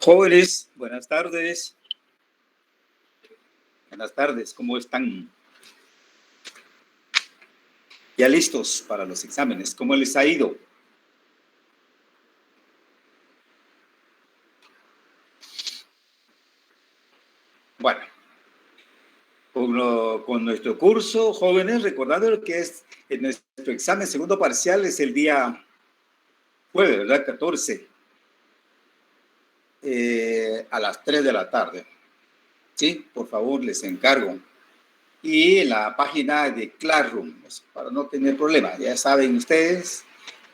Jóvenes, buenas tardes. Buenas tardes, ¿cómo están? ¿Ya listos para los exámenes? ¿Cómo les ha ido? Bueno, con nuestro curso, jóvenes, recordando lo que es nuestro examen segundo parcial es el día jueves, ¿verdad? 14, a las 3 de la tarde. Sí, por favor, les encargo. Y en la página de Classroom, para no tener problemas, ya saben ustedes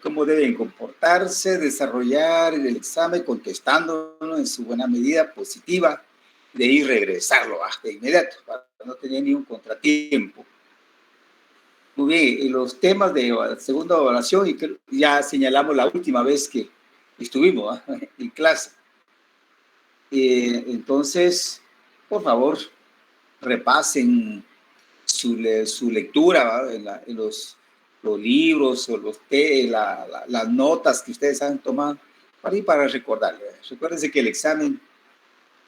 cómo deben comportarse, desarrollar el examen contestándolo en su buena medida positiva, de ir regresarlo de inmediato, para no tener ningún contratiempo. Muy bien, y los temas de segunda evaluación, y ya señalamos la última vez que estuvimos en clase. Entonces, por favor, repasen su lectura en los libros o las notas que ustedes han tomado para recordarle. Recuérdense que el examen,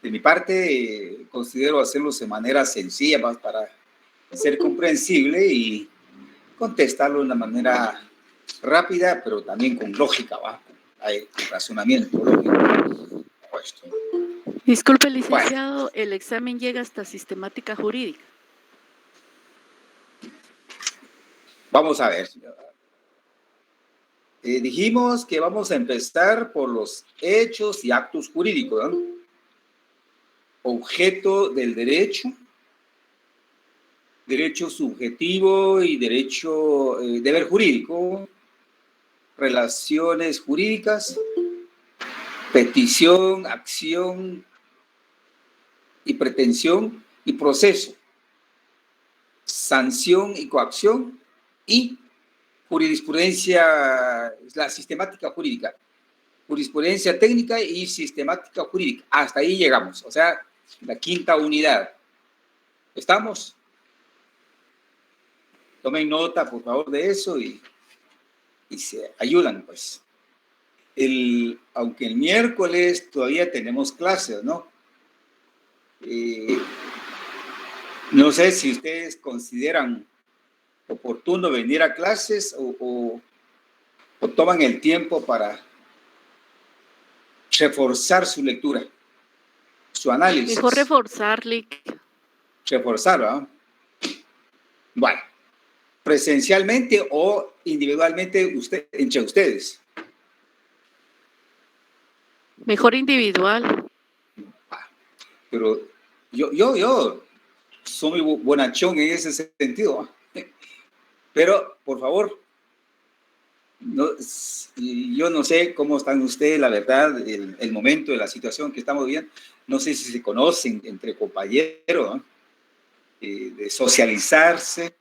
de mi parte, considero hacerlo de manera sencilla, más para ser comprensible y contestarlo de una manera rápida, pero también con lógica, ¿va? Hay razonamiento lógico. Disculpe, licenciado, bueno, el examen llega hasta sistemática jurídica. Vamos a ver. Dijimos que vamos a empezar por los hechos y actos jurídicos, ¿no? Objeto del derecho, derecho subjetivo y derecho, deber jurídico, relaciones jurídicas, petición, acción y pretensión y proceso, sanción y coacción y jurisprudencia, la sistemática jurídica, jurisprudencia técnica y sistemática jurídica. Hasta ahí llegamos, o sea, la quinta unidad. ¿Estamos? Tomen nota, por favor, de eso y se ayudan, pues. Aunque el miércoles todavía tenemos clases, ¿no? No sé si ustedes consideran oportuno venir a clases o toman el tiempo para reforzar su lectura, su análisis. Mejor reforzarle. Reforzar, ¿verdad? Bueno, presencialmente o individualmente entre ustedes. Mejor individual. Pero yo soy muy bonachón en ese sentido. Pero, por favor, yo no sé cómo están ustedes, la verdad, el momento de la situación que estamos viviendo. No sé si se conocen entre compañeros, de socializarse,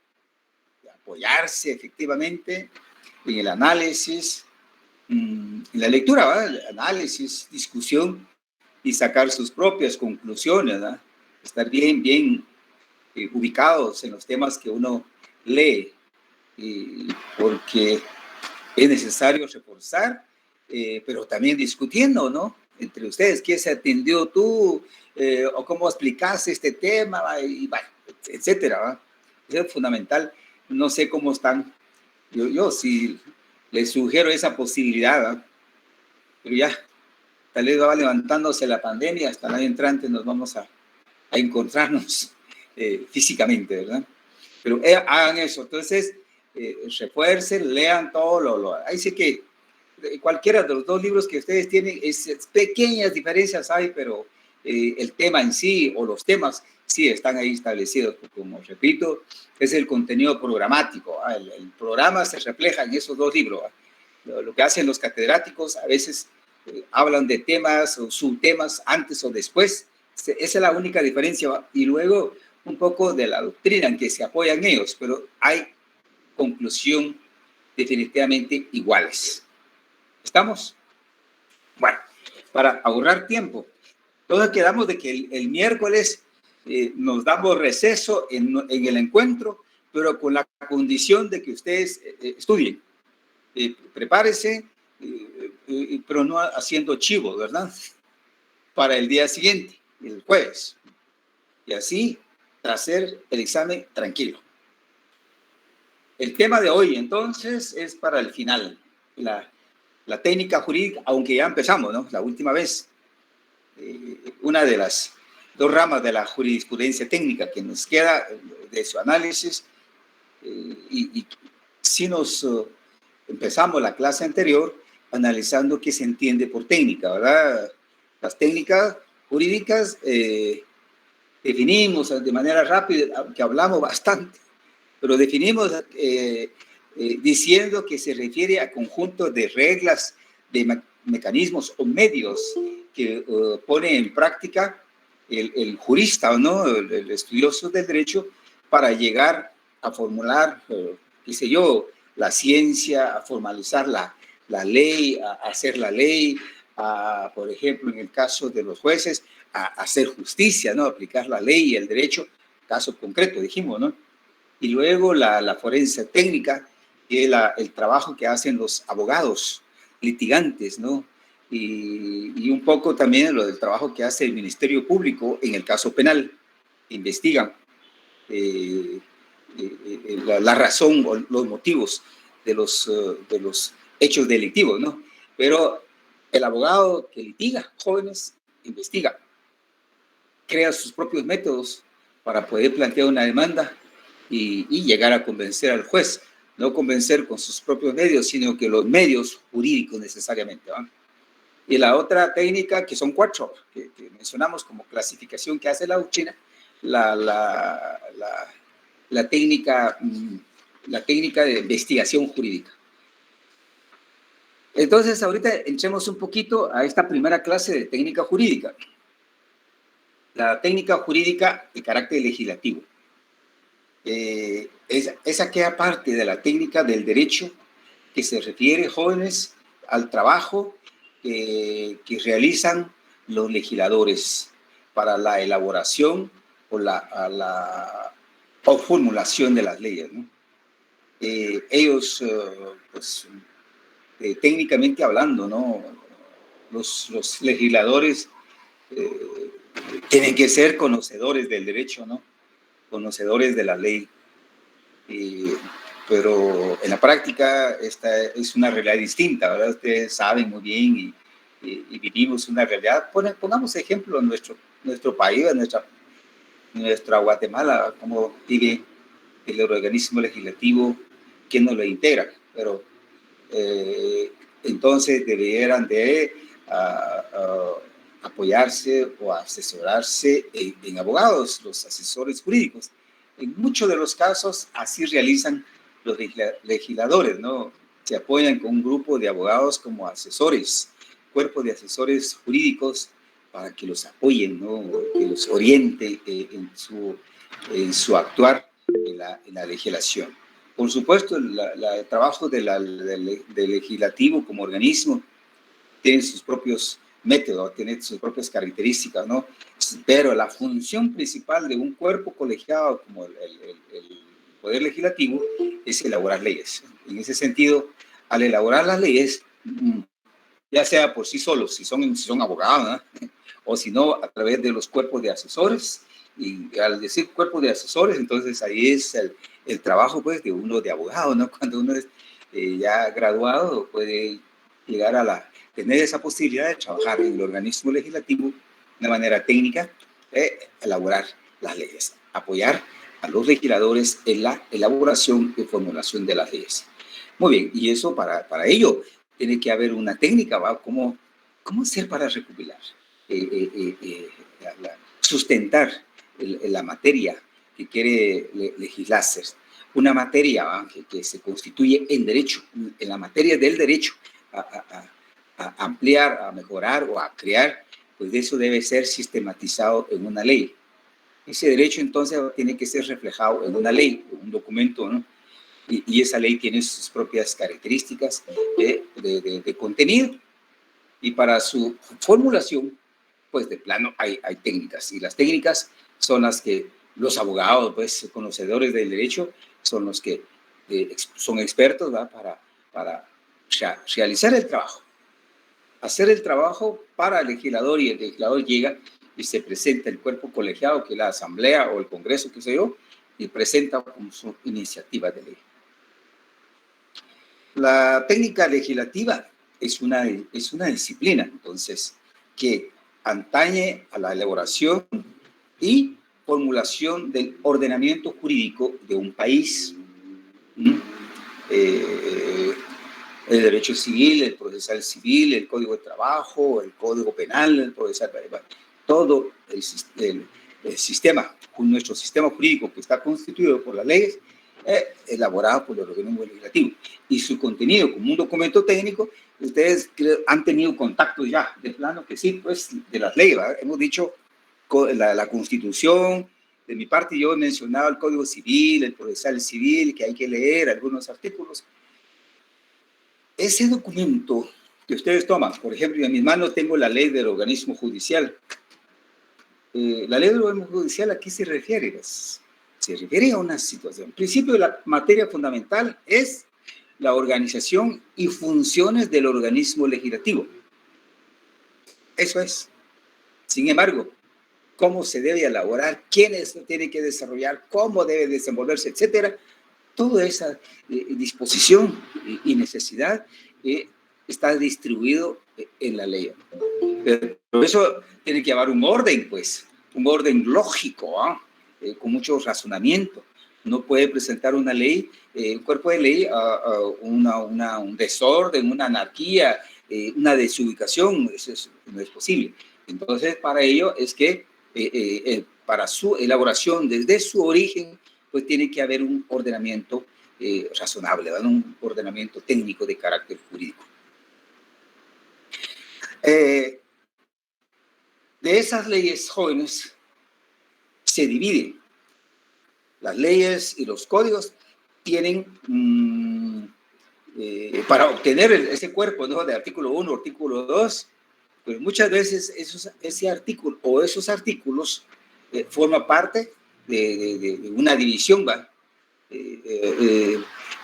de apoyarse efectivamente en el análisis, en la lectura, ¿verdad? Análisis, discusión y sacar sus propias conclusiones, ¿verdad? Estar bien ubicados en los temas que uno lee, porque es necesario reforzar, pero también discutiendo, ¿no? Entre ustedes, ¿qué se atendió tú? ¿O cómo explicaste este tema? Y, bueno, etcétera, ¿va? Eso es fundamental. No sé cómo están. Yo sí les sugiero esa posibilidad, ¿va? Pero ya, tal vez va levantándose la pandemia, hasta el año entrante nos vamos a encontrarnos físicamente, ¿verdad? Pero hagan eso. Entonces, refuercen, lean todo ahí sí que cualquiera de los dos libros que ustedes tienen, pequeñas diferencias hay, pero el tema en sí o los temas sí están ahí establecidos. Como repito, es el contenido programático. El programa se refleja en esos dos libros. Lo que hacen los catedráticos a veces hablan de temas o subtemas antes o después. Esa es la única diferencia. Y luego un poco de la doctrina en que se apoyan ellos, pero hay conclusión definitivamente iguales. ¿Estamos? Bueno, para ahorrar tiempo, todos quedamos de que el miércoles nos damos receso en el encuentro, pero con la condición de que ustedes estudien. Prepárese, pero no haciendo chivo, ¿verdad? para el día siguiente, el jueves, y así hacer el examen tranquilo. El tema de hoy, entonces, es para el final, la técnica jurídica, aunque ya empezamos, ¿no? La última vez, una de las dos ramas de la jurisprudencia técnica que nos queda de su análisis, y si nos empezamos la clase anterior analizando qué se entiende por técnica, ¿verdad? Las técnicas jurídicas definimos de manera rápida, aunque hablamos bastante, pero definimos diciendo que se refiere a conjuntos de reglas, de mecanismos o medios que pone en práctica el jurista, ¿no? El estudioso del derecho para llegar a formular, qué sé yo, la ciencia, a formalizar la ley, a hacer la ley, por ejemplo, en el caso de los jueces, a hacer justicia, ¿no? Aplicar la ley y el derecho, caso concreto, dijimos, ¿no? Y luego la forense técnica, que es el trabajo que hacen los abogados litigantes, ¿no? Y un poco también lo del trabajo que hace el Ministerio Público en el caso penal, investigan la razón o los motivos de los hechos delictivos, ¿no? Pero el abogado que litiga, jóvenes, investiga, crea sus propios métodos para poder plantear una demanda y llegar a convencer al juez, no convencer con sus propios medios, sino que los medios jurídicos necesariamente, ¿no? Y la otra técnica, que son 4, que mencionamos como clasificación que hace la UCHINA, la técnica de investigación jurídica. Entonces, ahorita entremos un poquito a esta primera clase de técnica jurídica. La técnica jurídica de carácter legislativo. Es aquella parte de la técnica del derecho que se refiere, jóvenes, al trabajo que realizan los legisladores para la elaboración o formulación de las leyes, ¿no? Ellos, pues, técnicamente hablando, ¿no? Los legisladores tienen que ser conocedores del derecho, ¿no? Conocedores de la ley. Pero en la práctica esta es una realidad distinta, ¿verdad? Ustedes saben muy bien y vivimos una realidad. Pongamos ejemplo en nuestro país, en nuestra Guatemala, cómo vive el organismo legislativo que nos lo integra. Pero entonces debieran de apoyarse o asesorarse en abogados, los asesores jurídicos. En muchos de los casos así realizan los legisladores, ¿no? Se apoyan con un grupo de abogados como asesores, cuerpo de asesores jurídicos para que los apoyen, ¿no? Que los oriente en su actuar en la legislación. Por supuesto, el trabajo del legislativo como organismo tiene sus propios métodos, tiene sus propias características, ¿no? Pero la función principal de un cuerpo colegiado como el Poder Legislativo es elaborar leyes. En ese sentido, al elaborar las leyes, ya sea por sí solos, si son abogados, ¿no? O si no, a través de los cuerpos de asesores, y al decir cuerpos de asesores, entonces ahí es el trabajo, pues, de uno de abogado, ¿no? Cuando uno es ya graduado, puede llegar a tener esa posibilidad de trabajar en el organismo legislativo de una manera técnica, elaborar las leyes, apoyar a los legisladores en la elaboración y formulación de las leyes. Muy bien, y eso para ello tiene que haber una técnica, ¿va? ¿Cómo hacer para recopilar, sustentar la materia que quiere legislarse? Una materia, ¿va? Que se constituye en derecho, en la materia del derecho, a ampliar, a mejorar o a crear, pues eso debe ser sistematizado en una ley. Ese derecho entonces tiene que ser reflejado en una ley, en un documento, ¿no? Y esa ley tiene sus propias características de contenido. Y para su formulación, pues de plano hay técnicas. Y las técnicas son las que los abogados, pues conocedores del derecho, son los que son expertos, ¿verdad? Para realizar el trabajo. hacer el trabajo para el legislador, y el legislador llega y se presenta el cuerpo colegiado, que es la asamblea o el congreso, qué sé yo, y presenta con su iniciativa de ley. La técnica legislativa es una disciplina, entonces, que atañe a la elaboración y formulación del ordenamiento jurídico de un país. El derecho civil, el procesal civil, el código de trabajo, el código penal, el procesal, todo el sistema, nuestro sistema jurídico que está constituido por las leyes, elaborado por el organismo legislativo. Y su contenido, como un documento técnico, ustedes han tenido contacto ya, de plano que sí, pues, de las leyes, ¿verdad? Hemos dicho la Constitución. De mi parte, yo he mencionado el Código Civil, el procesal civil, que hay que leer algunos artículos. Ese documento que ustedes toman, por ejemplo, en mis manos tengo la ley del organismo judicial. La ley del organismo judicial, ¿a qué se refiere? Se refiere a una situación. En principio, la materia fundamental es la organización y funciones del organismo legislativo. Eso es. Sin embargo, cómo se debe elaborar, quiénes tienen que desarrollar, cómo debe desenvolverse, etcétera, toda esa disposición y necesidad está distribuido en la ley. Pero eso tiene que llevar un orden, pues, un orden lógico, con mucho razonamiento. No puede presentar una ley, un cuerpo de ley, un desorden, una anarquía, una desubicación. Eso no es posible. Entonces, para ello es que para su elaboración desde su origen, pues tiene que haber un ordenamiento razonable, ¿verdad? Un ordenamiento técnico de carácter jurídico. De esas leyes, jóvenes, se dividen. Las leyes y los códigos tienen, para obtener ese cuerpo, ¿no?, de artículo 1, artículo 2, pues muchas veces ese artículo o esos artículos forma parte de una división, ¿va?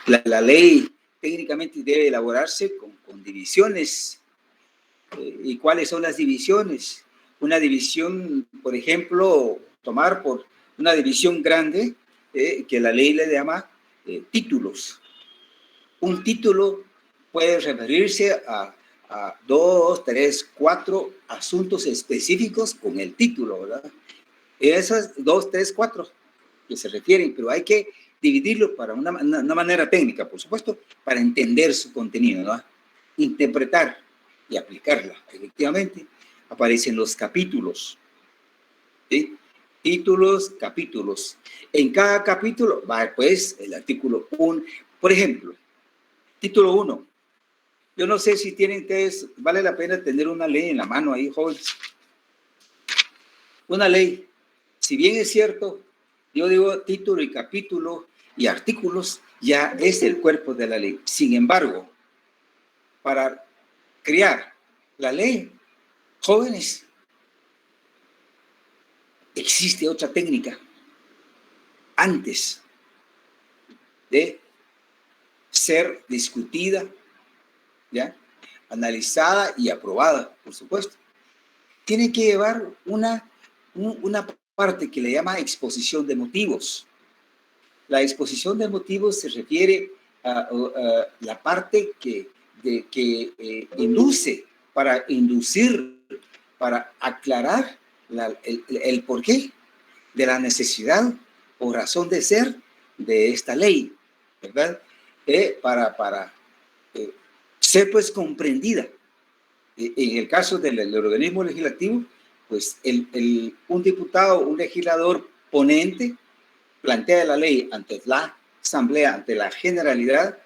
La ley técnicamente debe elaborarse con divisiones. ¿Y cuáles son las divisiones? Una división, por ejemplo, tomar por una división grande, que la ley le llama títulos. Un título puede referirse a 2, 3, 4 asuntos específicos con el título, ¿verdad? Esas 2, 3, 4 que se refieren, pero hay que dividirlo para una manera técnica, por supuesto, para entender su contenido, ¿no? Interpretar y aplicarla. Efectivamente, aparecen los capítulos, ¿sí? Títulos, capítulos. En cada capítulo va, pues, el artículo 1. Por ejemplo, título 1. Yo no sé si tienen ustedes, vale la pena tener una ley en la mano ahí, jóvenes. Una ley. Si bien es cierto, yo digo título y capítulo y artículos, ya es el cuerpo de la ley. Sin embargo, para crear la ley, jóvenes, existe otra técnica antes de ser discutida, ¿ya?, analizada y aprobada, por supuesto. Tiene que llevar una parte que le llama exposición de motivos. La exposición de motivos se refiere a la parte que induce, para inducir, para aclarar el porqué de la necesidad o razón de ser de esta ley, ¿verdad? Para ser, pues, comprendida. En el caso del organismo legislativo, pues un diputado, un legislador ponente, plantea la ley ante la asamblea, ante la generalidad,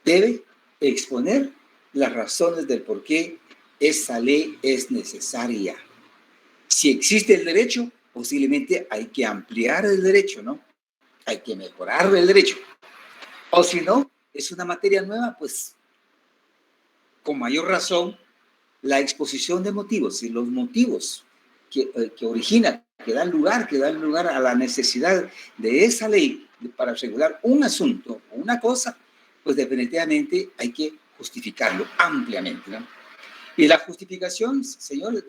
debe exponer las razones del por qué esa ley es necesaria. Si existe el derecho, posiblemente hay que ampliar el derecho, ¿no? Hay que mejorar el derecho. O si no, es una materia nueva, pues, con mayor razón, la exposición de motivos y los motivos que originan, que dan lugar a la necesidad de esa ley para regular un asunto o una cosa, pues definitivamente hay que justificarlo ampliamente, ¿no? Y la justificación, señor,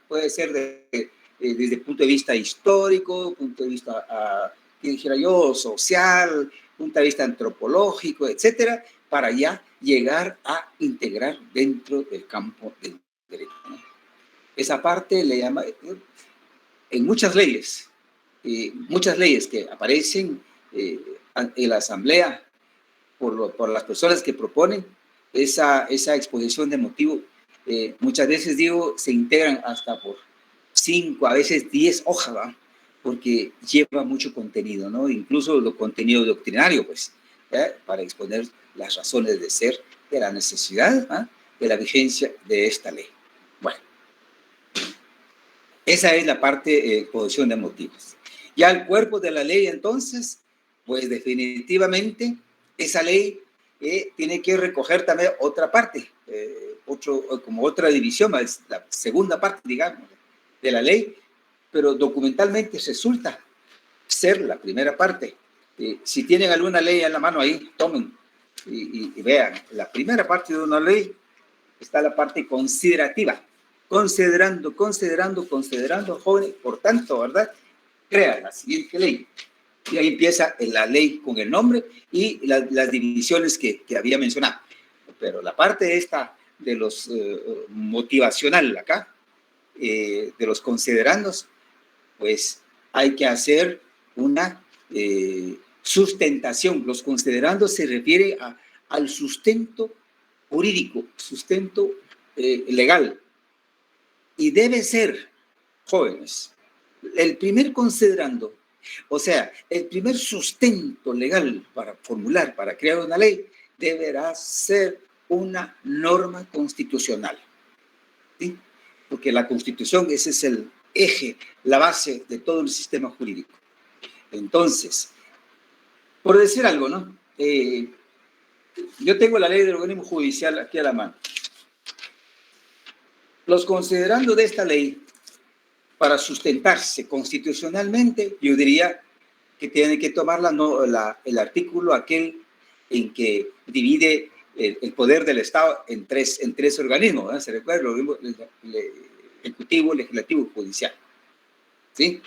puede ser desde el punto de vista histórico, punto de vista, ¿qué dijera yo?, social, punto de vista antropológico, etcétera, para ya llegar a integrar dentro del campo del derecho, ¿no? Esa parte le llama, en muchas leyes que aparecen en la Asamblea por las personas que proponen esa exposición de motivo, muchas veces digo, se integran hasta por 5, a veces 10 hojas, ¿va? Porque lleva mucho contenido, ¿no? Incluso lo contenido doctrinario, pues, para exponer las razones de ser, de la necesidad, ¿eh?, de la vigencia de esta ley. Bueno, esa es la parte exposición de motivos. Ya el cuerpo de la ley, entonces, pues definitivamente esa ley tiene que recoger también otra parte, como otra división, es la segunda parte, digamos, de la ley, pero documentalmente resulta ser la primera parte. Si tienen alguna ley en la mano ahí, tomen y vean. La primera parte de una ley está la parte considerativa. Considerando, jóvenes, por tanto, ¿verdad?, crea la siguiente ley. Y ahí empieza la ley con el nombre y las divisiones que había mencionado. Pero la parte esta de los motivacional acá, de los considerandos, pues hay que hacer una sustentación. Los considerandos se refiere al sustento jurídico, sustento legal. Y debe ser, jóvenes, el primer considerando, o sea, el primer sustento legal para formular, para crear una ley, deberá ser una norma constitucional, ¿sí? Porque la Constitución, ese es el eje, la base de todo el sistema jurídico. Entonces, por decir algo, ¿no? Yo tengo la ley del organismo judicial aquí a la mano. Los considerandos de esta ley, para sustentarse constitucionalmente, yo diría que tienen que tomar el artículo aquel en que divide el poder del Estado en tres organismos, ¿no? Se recuerda, el ejecutivo, legislativo y judicial, ¿sí?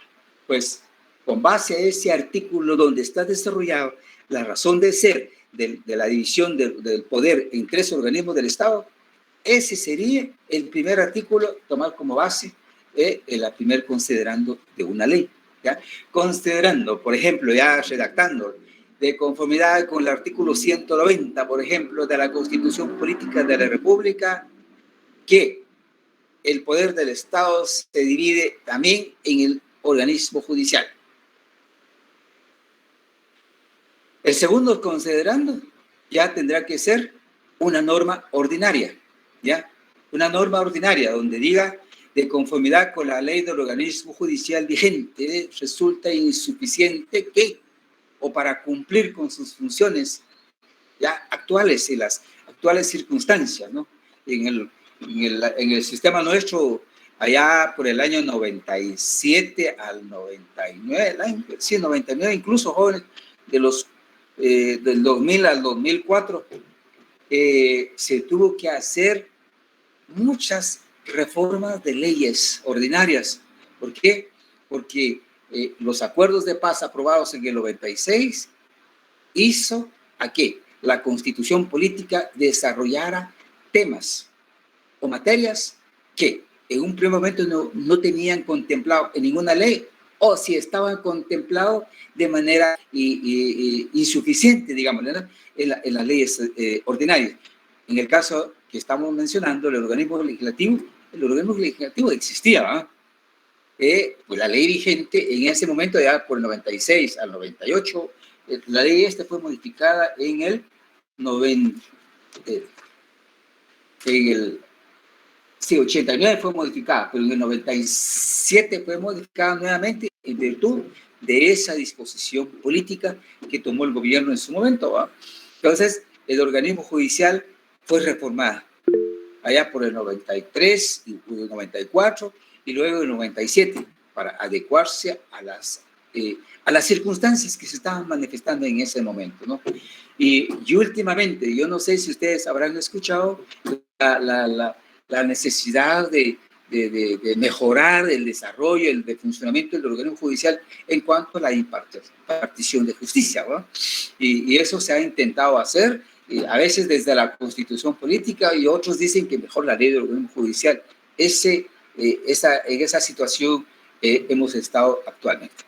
Pues con base a ese artículo donde está desarrollado la razón de ser de la división del poder en 3 organismos del Estado, ese sería el primer artículo tomar como base el primer considerando de una ley, ¿ya? Considerando, por ejemplo, ya redactando, de conformidad con el artículo 190, por ejemplo, de la Constitución Política de la República, que el poder del Estado se divide también en el organismo judicial. El segundo considerando ya tendrá que ser una norma ordinaria, ¿ya? Una norma ordinaria donde diga, de conformidad con la ley del organismo judicial vigente, resulta insuficiente que, o para cumplir con sus funciones ya actuales y las actuales circunstancias, ¿no? En el sistema nuestro, allá por el año 97 al 99, sí, 99, incluso jóvenes de los del 2000 al 2004, se tuvo que hacer muchas reformas de leyes ordinarias. ¿Por qué? Porque los acuerdos de paz aprobados en el 96 hizo a que la Constitución Política desarrollara temas o materias que en un primer momento no tenían contemplado en ninguna ley, o si estaban contemplados de manera insuficiente, digamos, ¿no?, en las leyes ordinarias. En el caso que estamos mencionando, el organismo legislativo existía, ¿eh? Pues la ley vigente en ese momento, ya por el 96 al 98, la ley esta fue modificada en el 89 fue modificada, pero en el 97 fue modificada nuevamente en virtud de esa disposición política que tomó el gobierno en su momento, ¿va? Entonces, el organismo judicial fue reformado allá por el 93 y el 94 y luego el 97 para adecuarse a las circunstancias que se estaban manifestando en ese momento, ¿no? Y últimamente, yo no sé si ustedes habrán escuchado la necesidad de mejorar el desarrollo, el funcionamiento del organismo judicial en cuanto a la impartición de justicia, ¿no? Y eso se ha intentado hacer, a veces desde la Constitución política, y otros dicen que mejor la ley del organismo judicial. En esa situación hemos estado actualmente.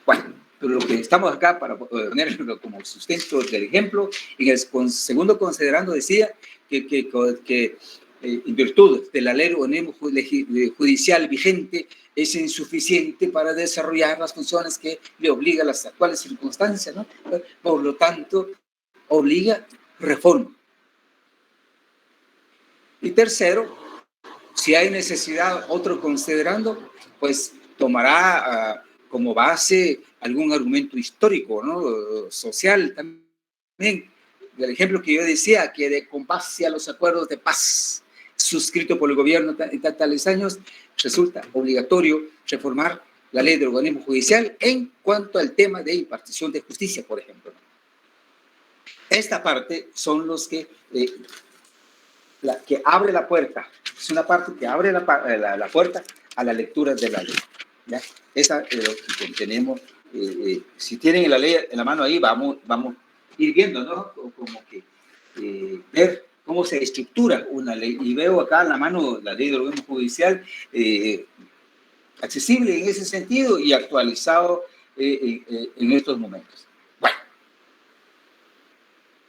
Bueno, pero lo que estamos acá para ponerlo como sustento del ejemplo, en el segundo considerando decía que en virtud de la ley judicial vigente es insuficiente para desarrollar las funciones que le obliga a las actuales circunstancias, ¿no? Por lo tanto, obliga reforma. Y tercero, si hay necesidad, otro considerando, pues tomará como base algún argumento histórico, ¿no? Social también. El ejemplo que yo decía, que con base a los acuerdos de paz suscritos por el gobierno en tales años, resulta obligatorio reformar la ley del organismo judicial en cuanto al tema de impartición de justicia, por ejemplo. Esta parte son los que abre la puerta, es una parte que abre la puerta a la lectura de la ley, ¿ya? Esa es lo que tenemos. Si tienen la ley en la mano ahí, vamos a ir viendo, ¿no? Como que ver cómo se estructura una ley. Y veo acá en la mano la ley del organismo judicial, accesible en ese sentido y actualizado en estos momentos. Bueno,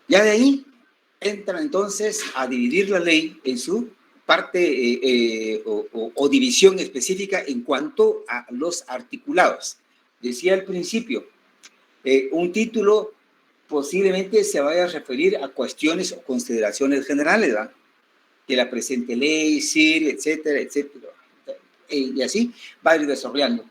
ya de ahí entra entonces a dividir la ley en su parte o división específica en cuanto a los articulados. Decía al principio, un título posiblemente se vaya a referir a cuestiones o consideraciones generales, ¿verdad? De la presente ley, CIR, etcétera, etcétera. Y así va a ir desarrollando.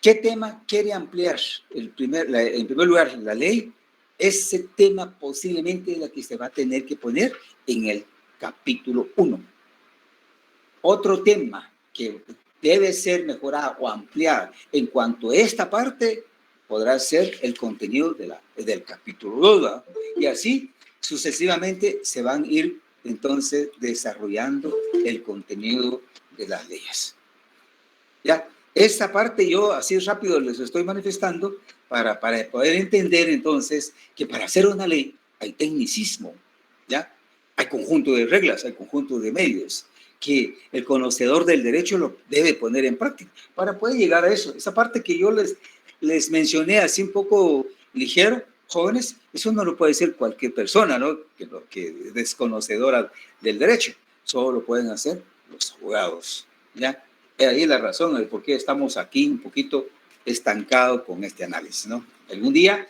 ¿Qué tema quiere ampliar? En primer lugar, la ley. Ese tema posiblemente es la que se va a tener que poner en el capítulo 1. Otro tema que debe ser mejorado o ampliado en cuanto a esta parte podrá ser el contenido del capítulo 2, ¿verdad? Y así sucesivamente se van a ir entonces desarrollando el contenido de las leyes. ¿Ya? Esta parte yo así rápido les estoy manifestando para poder entender entonces que para hacer una ley hay tecnicismo, ¿ya? Hay conjunto de reglas, hay conjunto de medios que el conocedor del derecho lo debe poner en práctica para poder llegar a eso. Esa parte que yo les mencioné así un poco ligero, jóvenes, eso no lo puede decir cualquier persona, ¿no? Que es desconocedora del derecho. Solo lo pueden hacer los abogados, ¿ya? Ahí la razón de por qué estamos aquí un poquito estancados con este análisis, ¿no? Algún día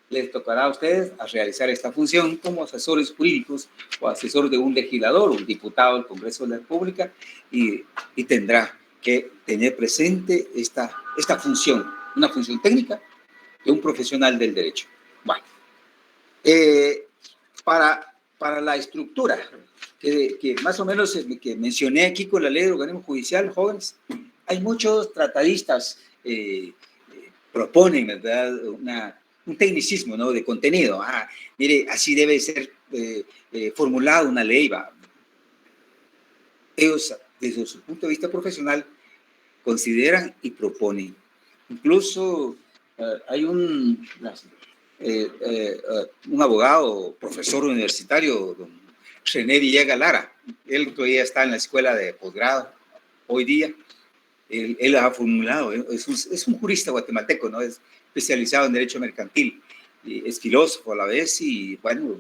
les tocará a ustedes a realizar esta función como asesores jurídicos o asesor de un legislador, un diputado del Congreso de la República, y tendrá que tener presente esta función, una función técnica de un profesional del derecho. Bueno, para la estructura que más o menos que mencioné aquí con la ley del organismo judicial, jóvenes, hay muchos tratadistas proponen, ¿verdad?, un tecnicismo, ¿no?, de contenido. Mire, así debe ser formulada una ley, va. Ellos, desde su punto de vista profesional, consideran y proponen. Incluso hay un abogado, profesor universitario, don René Villegas Lara. Él todavía está en la escuela de posgrado hoy día. Él ha formulado, es un jurista guatemalteco, ¿no? Es especializado en derecho mercantil, es filósofo a la vez y, bueno,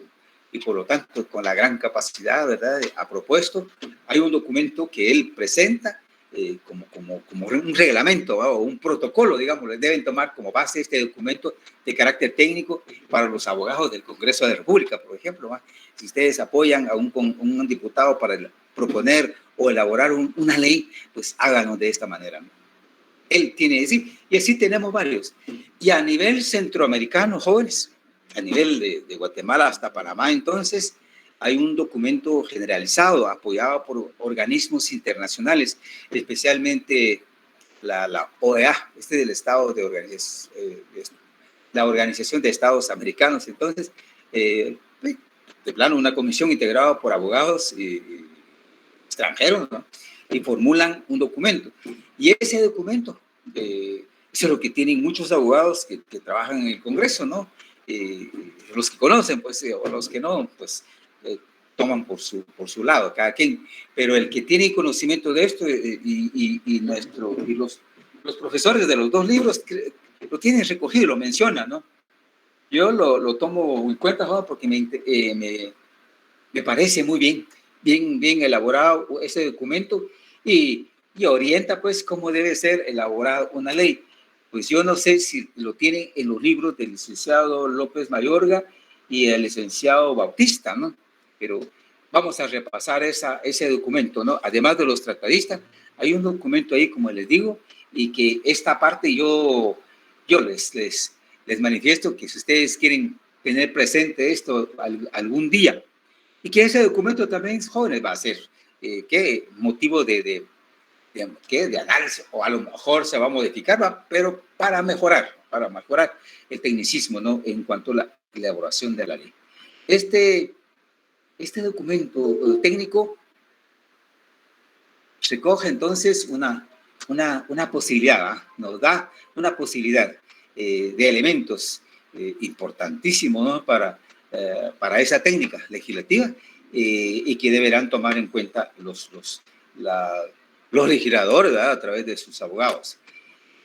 y por lo tanto con la gran capacidad, ¿verdad?, ha propuesto. Hay un documento que él presenta como un reglamento, ¿va?, o un protocolo, digamos, deben tomar como base este documento de carácter técnico para los abogados del Congreso de la República, por ejemplo, ¿va? Si ustedes apoyan a un diputado para proponer o elaborar una ley, pues háganlo de esta manera, ¿no? Él tiene que decir, y así tenemos varios. Y a nivel centroamericano, jóvenes, a nivel de Guatemala hasta Panamá, entonces, hay un documento generalizado apoyado por organismos internacionales, especialmente la OEA, del Estado la Organización de Estados Americanos. Entonces, de plano, una comisión integrada por abogados extranjeros, ¿no? Y formulan un documento. Y ese documento, eso es lo que tienen muchos abogados que trabajan en el Congreso, ¿no? Los que conocen, pues, o los que no, pues, toman por su lado, cada quien. Pero el que tiene conocimiento de esto y los profesores de los dos libros lo tienen recogido, lo mencionan, ¿no? Yo lo tomo en cuenta, ¿no? Porque me parece muy bien elaborado ese documento y orienta, pues, cómo debe ser elaborada una ley. Pues yo no sé si lo tienen en los libros del licenciado López Mayorga y el licenciado Bautista, ¿no? Pero vamos a repasar ese documento, ¿no? Además de los tratadistas, hay un documento ahí, como les digo, y que esta parte yo les manifiesto que si ustedes quieren tener presente esto algún día, y que ese documento también, jóvenes, va a ser motivo de análisis, o a lo mejor se va a modificar, pero para mejorar el tecnicismo, ¿no? En cuanto a la elaboración de la ley. Este documento técnico recoge entonces una posibilidad, ¿eh? Nos da una posibilidad de elementos importantísimos, ¿no? Para esa técnica legislativa y que deberán tomar en cuenta los legisladores, ¿verdad? A través de sus abogados.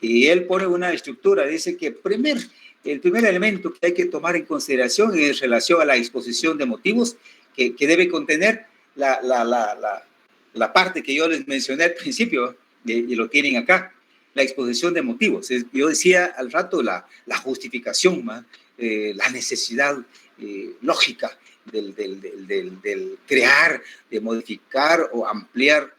Y él pone una estructura, dice que el primer elemento que hay que tomar en consideración es en relación a la exposición de motivos que debe contener la parte que yo les mencioné al principio, y lo tienen acá, la exposición de motivos. Yo decía al rato la justificación, la necesidad lógica del crear, de modificar o ampliar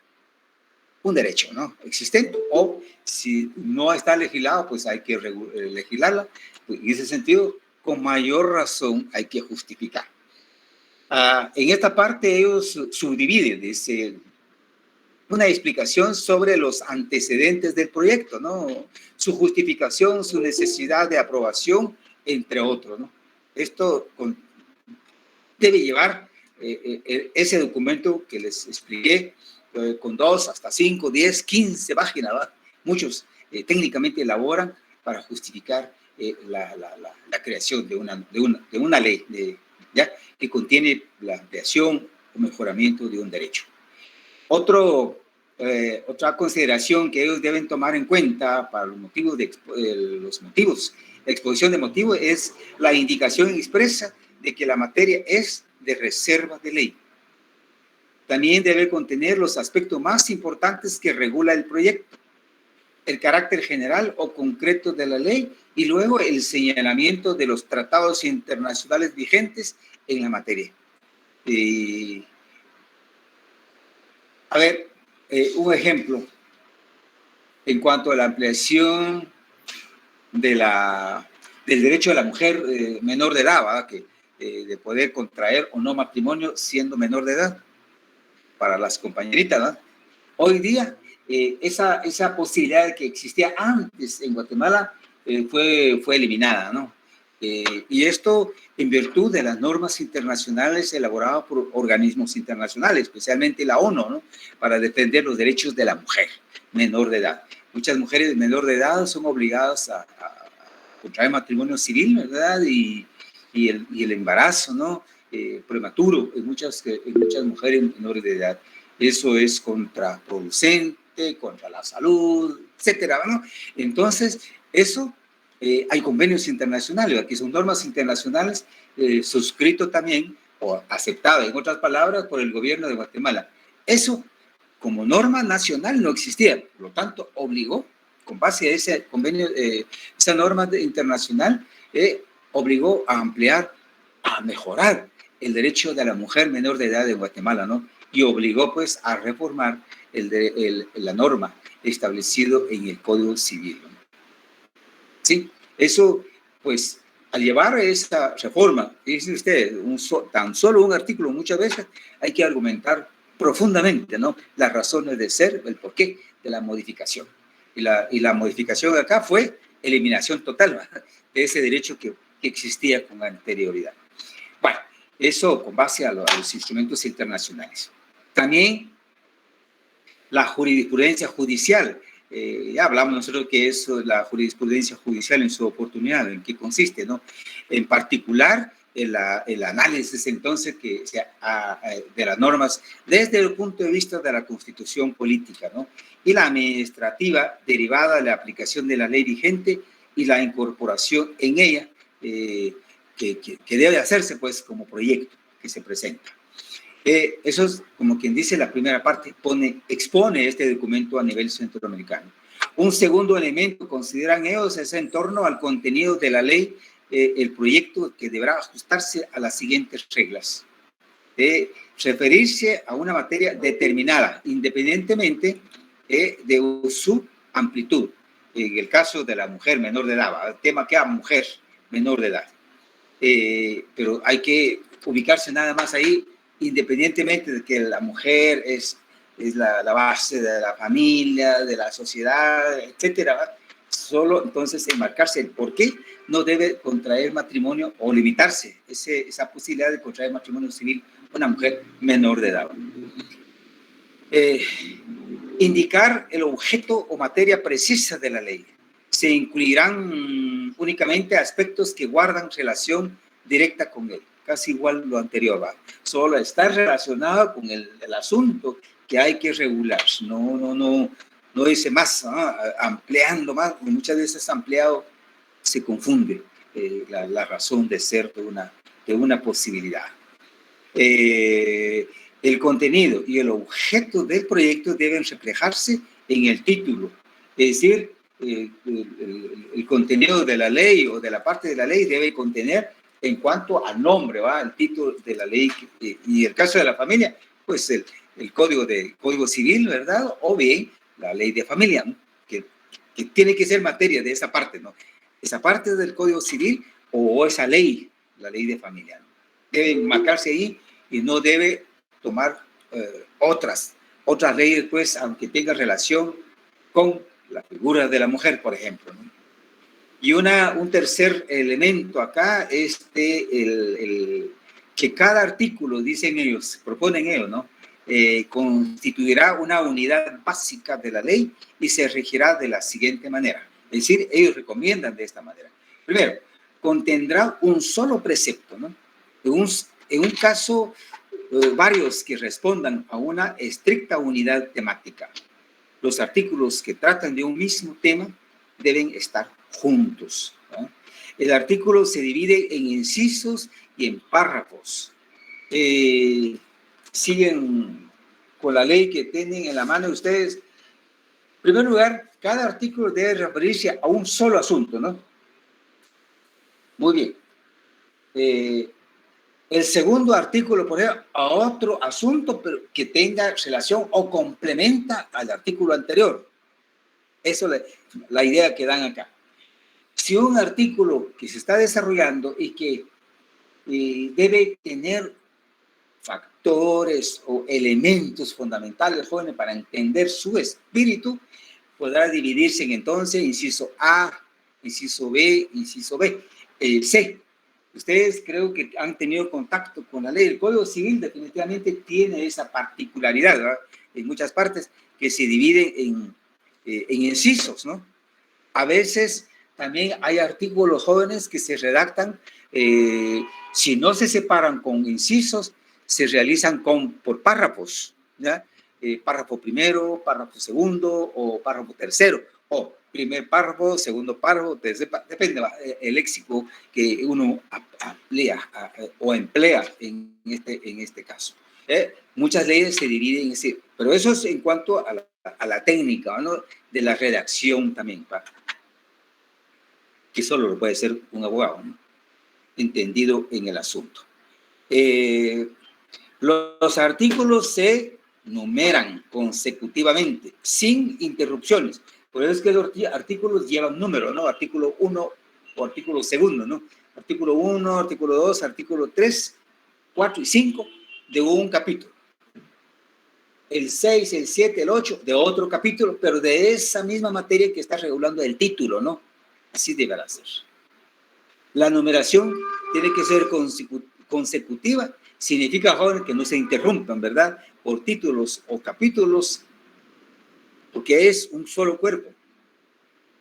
un derecho, ¿no? Existente, o si no está legislado, pues hay que legislarla. En ese sentido, con mayor razón hay que justificar. En esta parte ellos subdividen, dice, una explicación sobre los antecedentes del proyecto, ¿no? Su justificación, su necesidad de aprobación, entre otros, ¿no? Esto debe llevar ese documento que les expliqué, con 2 hasta 5, 10, 15 páginas, ¿va? Muchos técnicamente elaboran para justificar la creación de una ley, ¿ya? Que contiene la ampliación o mejoramiento de un derecho. Otra consideración que ellos deben tomar en cuenta para los motivos de la exposición de motivos es la indicación expresa de que la materia es de reserva de ley. También debe contener los aspectos más importantes que regula el proyecto, el carácter general o concreto de la ley y luego el señalamiento de los tratados internacionales vigentes en la materia. A ver, un ejemplo en cuanto a la ampliación del derecho de la mujer menor de edad, ¿verdad? De poder contraer o no matrimonio siendo menor de edad para las compañeritas, ¿verdad? Hoy día, esa posibilidad que existía antes en Guatemala fue eliminada, ¿no? Y esto en virtud de las normas internacionales elaboradas por organismos internacionales, especialmente la ONU, ¿no? Para defender los derechos de la mujer menor de edad. Muchas mujeres menor de edad son obligadas a contraer matrimonio civil, ¿verdad? Y el embarazo, ¿no? Prematuro en muchas mujeres menores de edad. Eso es contraproducente, contra la salud, etcétera, ¿no? Entonces, eso, hay convenios internacionales, aquí son normas internacionales suscritos también, o aceptadas, en otras palabras, por el gobierno de Guatemala. Eso, como norma nacional, no existía, por lo tanto, obligó, con base a ese convenio, esa norma internacional, obligó a ampliar, a mejorar el derecho de la mujer menor de edad de Guatemala, ¿no? Y obligó, pues, a reformar la norma establecido en el Código Civil, ¿no? Sí, eso, pues, al llevar esta reforma, dice usted, tan solo un artículo, muchas veces hay que argumentar profundamente, ¿no? Las razones de ser, el porqué de la modificación. Y la modificación de acá fue eliminación total, ¿verdad? De ese derecho que existía con anterioridad. Bueno, eso con base a los instrumentos internacionales. También la jurisprudencia judicial. Ya hablamos nosotros que es la jurisprudencia judicial en su oportunidad, en qué consiste, ¿no? En particular, el análisis entonces de las normas desde el punto de vista de la constitución política, ¿no? Y la administrativa derivada de la aplicación de la ley vigente y la incorporación en ella que debe hacerse pues como proyecto que se presenta. Eso es, como quien dice, la primera parte, expone este documento a nivel centroamericano. Un segundo elemento, consideran ellos, es en torno al contenido de la ley, el proyecto que deberá ajustarse a las siguientes reglas. Referirse a una materia determinada, independientemente de su amplitud. En el caso de la mujer menor de edad, el tema que a mujer menor de edad. Pero hay que ubicarse nada más ahí, independientemente de que la mujer es la base de la familia, de la sociedad, etcétera. Solo entonces enmarcarse el por qué no debe contraer matrimonio o limitarse esa posibilidad de contraer matrimonio civil una mujer menor de edad. Indicar el objeto o materia precisa de la ley. Se incluirán únicamente aspectos que guardan relación directa con él. Casi igual lo anterior, ¿va? Solo está relacionado con el asunto que hay que regular. No dice más, ampliando más, porque muchas veces ampliado se confunde la razón de ser de una posibilidad. El contenido y el objeto del proyecto deben reflejarse en el título, es decir, el contenido de la ley o de la parte de la ley debe contener en cuanto al nombre, ¿va? El título de la ley, y el caso de la familia, pues el código civil, ¿verdad? O bien la ley de familia, ¿no? que tiene que ser materia de esa parte, ¿no? Esa parte del código civil o esa ley, la ley de familia, ¿no? Debe marcarse ahí y no debe tomar otras leyes, pues, aunque tenga relación con la figura de la mujer, por ejemplo, ¿no? Y un tercer elemento acá es que cada artículo, dicen ellos, proponen ellos, ¿no? Constituirá una unidad básica de la ley y se regirá de la siguiente manera. Es decir, ellos recomiendan de esta manera. Primero, contendrá un solo precepto, ¿no? En un caso, varios que respondan a una estricta unidad temática. Los artículos que tratan de un mismo tema deben estar juntos, ¿no? El artículo se divide en incisos y en párrafos. Siguen con la ley que tienen en la mano ustedes. En primer lugar, cada artículo debe referirse a un solo asunto, ¿no? Muy bien. El segundo artículo pone a otro asunto, pero que tenga relación o complementa al artículo anterior. Eso es la idea que dan acá. Si un artículo que se está desarrollando y que debe tener factores o elementos fundamentales, jóvenes, para entender su espíritu, podrá dividirse en entonces inciso A, inciso B, inciso B, C. Ustedes creo que han tenido contacto con la ley. El Código Civil definitivamente tiene esa particularidad, ¿verdad? En muchas partes que se divide en incisos, ¿no? A veces también hay artículos jóvenes que se redactan, si no se separan con incisos, se realizan por párrafos, ¿ya? Párrafo primero, párrafo segundo o párrafo tercero, o primer párrafo, segundo párrafo, tercer párrafo, depende el léxico que uno emplea en este caso. Muchas leyes se dividen así, pero eso es en cuanto a la técnica, ¿no? De la redacción también, que solo lo puede ser un abogado, ¿no? Entendido en el asunto. Los artículos se numeran consecutivamente, sin interrupciones. Por eso es que los artículos llevan número, ¿no? Artículo 1 o artículo segundo, ¿no? Artículo 1, artículo 2, artículo 3, 4 y 5 de un capítulo. El 6, el 7, el 8 de otro capítulo, pero de esa misma materia que está regulando el título, ¿no? Así deberá ser. La numeración tiene que ser consecutiva. Significa, joven, que no se interrumpan, ¿verdad? Por títulos o capítulos porque es un solo cuerpo.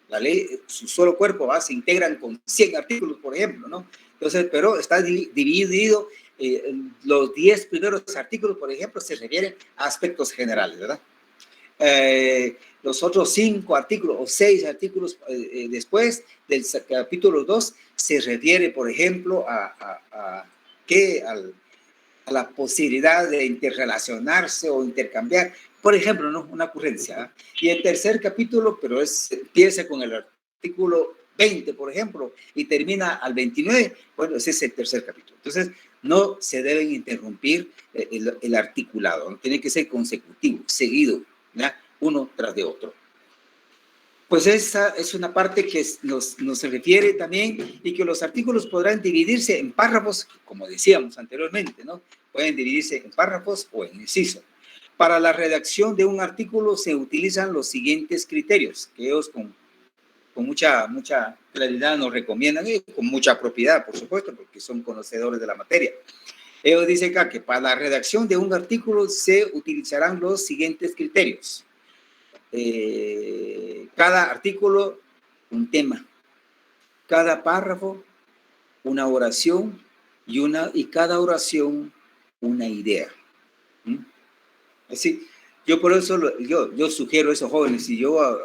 La ley, su solo cuerpo, se integran con 100 artículos, por ejemplo, ¿no? Entonces, pero está dividido, los 10 primeros artículos, por ejemplo, se refieren a aspectos generales, ¿verdad? Los otros 5 artículos o 6 artículos después del capítulo 2 se refiere, por ejemplo, a la posibilidad de interrelacionarse o intercambiar, por ejemplo, ¿no? Una ocurrencia. Y el tercer capítulo, pero empieza con el artículo 20, por ejemplo, y termina al 29, bueno, ese es el tercer capítulo. Entonces, no se deben interrumpir el articulado, ¿no? Tiene que ser consecutivo, seguido, ¿ya? Uno tras de otro. Pues esa es una parte que nos refiere también, y que los artículos podrán dividirse en párrafos, como decíamos anteriormente, ¿no? Pueden dividirse en párrafos o en inciso. Para la redacción de un artículo se utilizan los siguientes criterios, que ellos con mucha claridad nos recomiendan, y con mucha propiedad, por supuesto, porque son conocedores de la materia. Ellos dicen acá que para la redacción de un artículo se utilizarán los siguientes criterios. Cada artículo, un tema. Cada párrafo, una oración, y cada oración, una idea. Así, yo por eso yo sugiero a esos jóvenes, y yo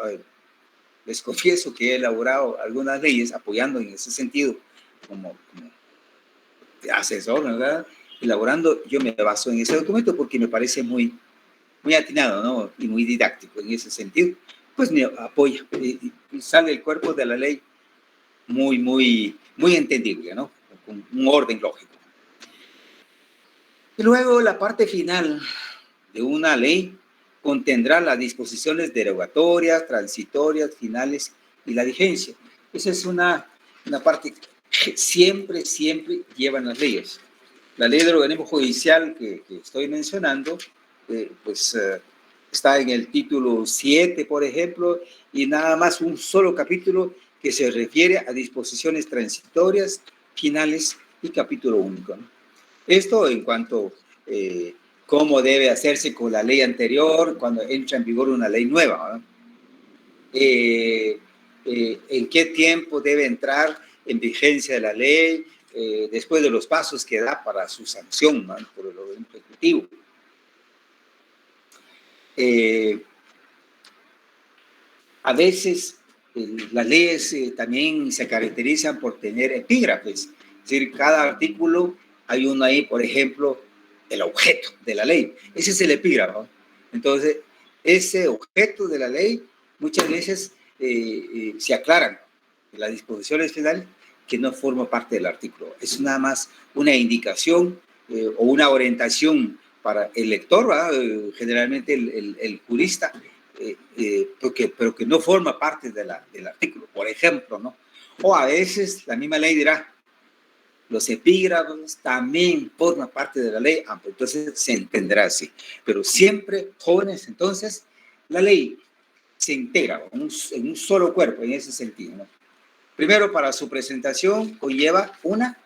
les confieso que he elaborado algunas leyes apoyando en ese sentido, como asesor, ¿verdad? Elaborando, yo me baso en ese documento porque me parece muy atinado, ¿no? Y muy didáctico en ese sentido. Pues me apoya y sale el cuerpo de la ley muy entendible, ¿no? Con un orden lógico. Y luego la parte final de una ley contendrá las disposiciones derogatorias, transitorias, finales y la vigencia. Esa es una parte que siempre llevan las leyes. La ley del organismo judicial que estoy mencionando, está en el título 7, por ejemplo, y nada más un solo capítulo que se refiere a disposiciones transitorias, finales y capítulo único, ¿no? Esto en cuanto cómo debe hacerse con la ley anterior cuando entra en vigor una ley nueva, ¿no? En qué tiempo debe entrar en vigencia la ley, después de los pasos que da para su sanción, ¿no? Por el orden ejecutivo. A veces las leyes también se caracterizan por tener epígrafes, es decir, cada artículo hay uno ahí, por ejemplo, el objeto de la ley. Ese es el epígrafo. Entonces, ese objeto de la ley muchas veces se aclaran en las disposiciones finales que no forma parte del artículo. Es nada más una indicación o una orientación para el lector, generalmente el jurista, pero que no forma parte del artículo, por ejemplo, ¿no? O a veces la misma ley dirá, los epígrafos también forman parte de la ley, entonces se entenderá así. Pero siempre, jóvenes, entonces, la ley se integra en un solo cuerpo, en ese sentido, ¿no? Primero, para su presentación, conlleva una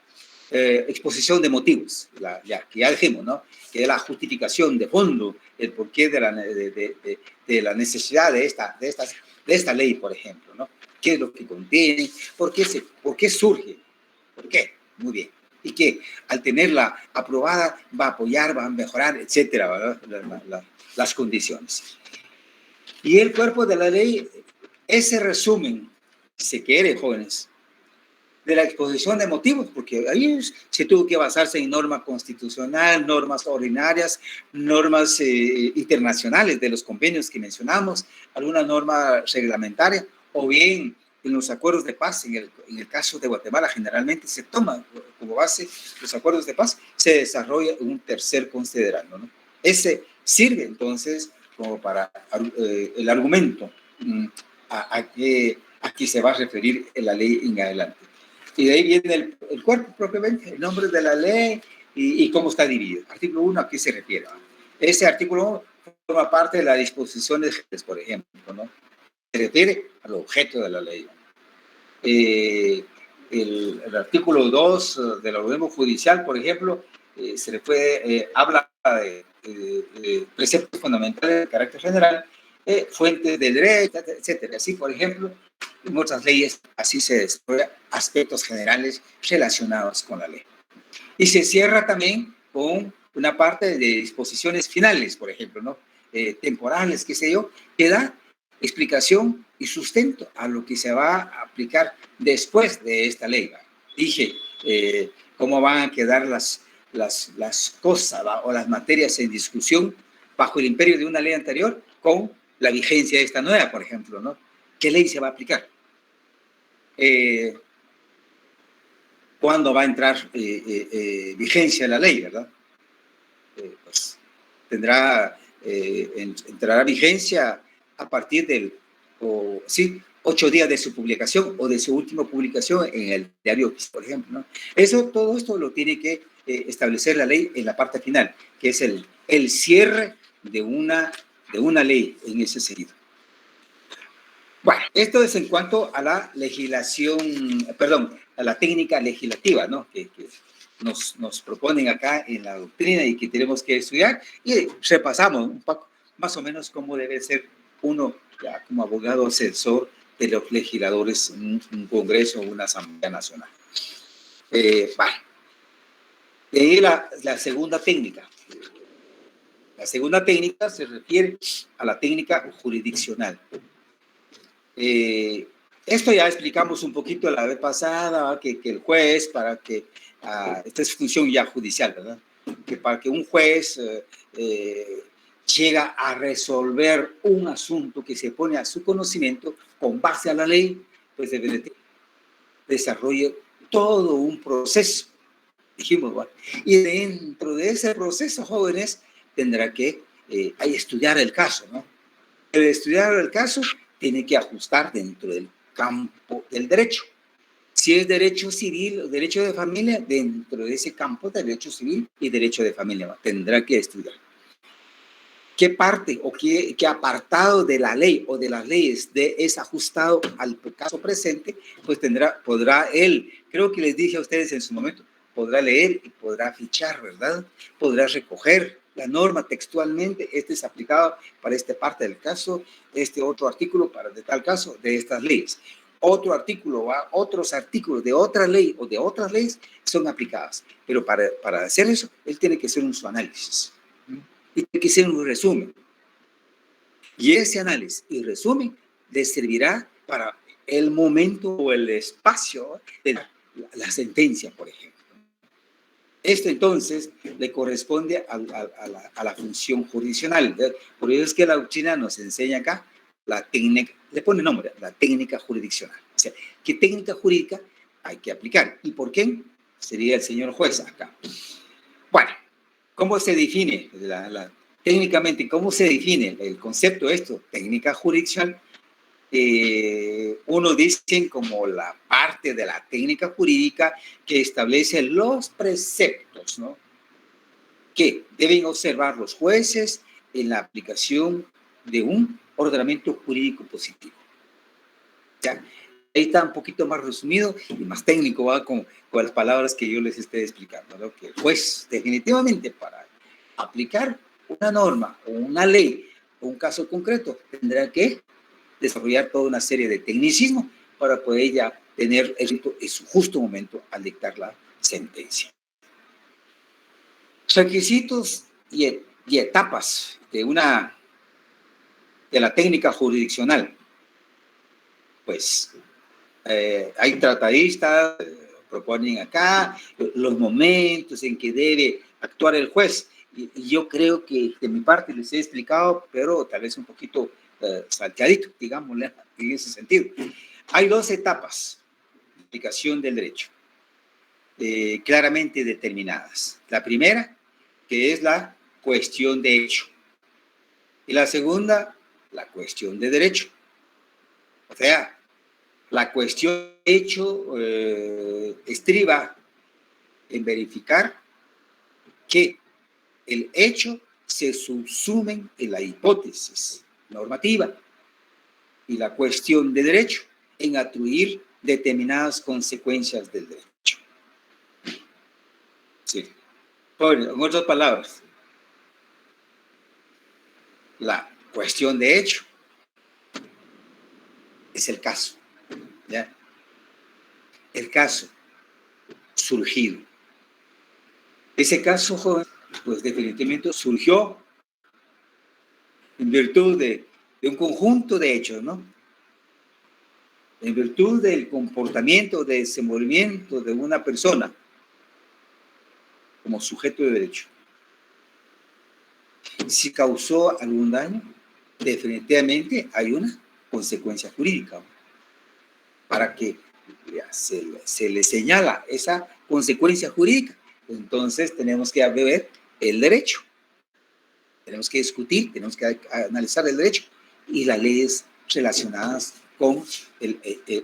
exposición de motivos, que ya dijimos, ¿no? Que es la justificación de fondo, el porqué de la necesidad de esta ley, por ejemplo, ¿no? ¿Qué es lo que contiene? ¿Por qué surge? ¿Por qué? Muy bien. Y que al tenerla aprobada va a apoyar, va a mejorar, etcétera, las condiciones. Y el cuerpo de la ley, ese resumen, si se quiere, jóvenes, de la exposición de motivos, porque ahí se tuvo que basarse en norma constitucional, normas ordinarias, normas internacionales de los convenios que mencionamos, alguna norma reglamentaria, o bien en los acuerdos de paz. En el caso de Guatemala generalmente se toma como base los acuerdos de paz, se desarrolla un tercer considerando, ¿no? Ese sirve entonces como para el argumento a qué se va a referir en la ley en adelante. Y de ahí viene el cuerpo propiamente, el nombre de la ley y cómo está dividido. Artículo 1, ¿a qué se refiere? Ese artículo 1 forma parte de las disposiciones, por ejemplo, ¿no? Se refiere al objeto de la ley. El artículo 2 del organismo judicial, por ejemplo, habla de preceptos fundamentales de carácter general, fuentes del derecho, etcétera. Así, por ejemplo, en otras leyes, así se desarrollan aspectos generales relacionados con la ley. Y se cierra también con una parte de disposiciones finales, por ejemplo, ¿no? Temporales, qué sé yo, que da explicación y sustento a lo que se va a aplicar después de esta ley. Dije cómo van a quedar las cosas, ¿va? O las materias en discusión bajo el imperio de una ley anterior con la vigencia de esta nueva, por ejemplo, ¿no? ¿Qué ley se va a aplicar? ¿Cuándo va a entrar vigencia la ley, verdad? Pues tendrá, entrará vigencia a partir del, sí, 8 días de su publicación o de su última publicación en el diario, por ejemplo, ¿no? Todo esto lo tiene que establecer la ley en la parte final, que es el cierre de una ley en ese sentido. Bueno, esto es en cuanto a la legislación, perdón, a la técnica legislativa, ¿no? Que nos proponen acá en la doctrina y que tenemos que estudiar, y repasamos un poco más o menos cómo debe ser uno ya como abogado asesor de los legisladores en un congreso o una asamblea nacional. Vale. De ahí la segunda técnica. La segunda técnica se refiere a la técnica jurisdiccional. Esto ya explicamos un poquito la vez pasada, que el juez, para que, esta es función ya judicial, ¿verdad? Que para que un juez llega a resolver un asunto que se pone a su conocimiento con base a la ley, pues debe de desarrolle todo un proceso, dijimos, ¿verdad? Y dentro de ese proceso, jóvenes, tendrá que estudiar el caso, ¿no? El estudiar el caso tiene que ajustar dentro del campo del derecho. Si es derecho civil o derecho de familia, dentro de ese campo de derecho civil y derecho de familia tendrá que estudiar. ¿Qué parte o qué apartado de la ley o de las leyes es ajustado al caso presente? Pues podrá él, creo que les dije a ustedes en su momento, podrá leer y podrá fichar, ¿verdad? Podrá recoger la norma textualmente, este es aplicado para esta parte del caso, este otro artículo para de tal caso, de estas leyes. Otro artículo, otros artículos de otra ley o de otras leyes son aplicadas. Pero para hacer eso, él tiene que hacer un su análisis. Y tiene que ser un resumen. Y ese análisis y resumen le servirá para el momento o el espacio de la sentencia, por ejemplo. Esto entonces le corresponde a la función jurisdiccional. Por eso es que la doctrina nos enseña acá la técnica, le pone nombre, la técnica jurisdiccional. O sea, ¿qué técnica jurídica hay que aplicar? ¿Y por qué? Sería el señor juez acá. Bueno, ¿cómo se define técnicamente, cómo se define el concepto de esto? Técnica jurisdiccional. Uno dicen como la parte de la técnica jurídica que establece los preceptos, ¿no?, que deben observar los jueces en la aplicación de un ordenamiento jurídico positivo. ¿Ya? Ahí está un poquito más resumido y más técnico, ¿va? Con las palabras que yo les estoy explicando, ¿no? Que el juez definitivamente para aplicar una norma o una ley o un caso concreto tendrá que desarrollar toda una serie de tecnicismos para poder ya tener éxito en su justo momento al dictar la sentencia. Requisitos y etapas de la técnica jurisdiccional. Pues hay tratadistas, proponen acá los momentos en que debe actuar el juez. Y yo creo que de mi parte les he explicado, pero tal vez un poquito salteadito, digámosle, en ese sentido. Hay 2 etapas de aplicación del derecho, claramente determinadas. La primera, que es la cuestión de hecho. Y la segunda, la cuestión de derecho. O sea, la cuestión de hecho estriba en verificar que el hecho se subsumen en la hipótesis normativa y la cuestión de derecho en atribuir determinadas consecuencias del derecho. Sí. En otras palabras, la cuestión de hecho es el caso, ¿ya? El caso surgido. Ese caso, joven, pues definitivamente surgió en virtud de un conjunto de hechos, ¿no? En virtud del comportamiento, del desenvolvimiento de una persona como sujeto de derecho. Si causó algún daño, definitivamente hay una consecuencia jurídica. Para que se le señala esa consecuencia jurídica, entonces tenemos que ver el derecho. Tenemos que discutir, tenemos que analizar el derecho y las leyes relacionadas con el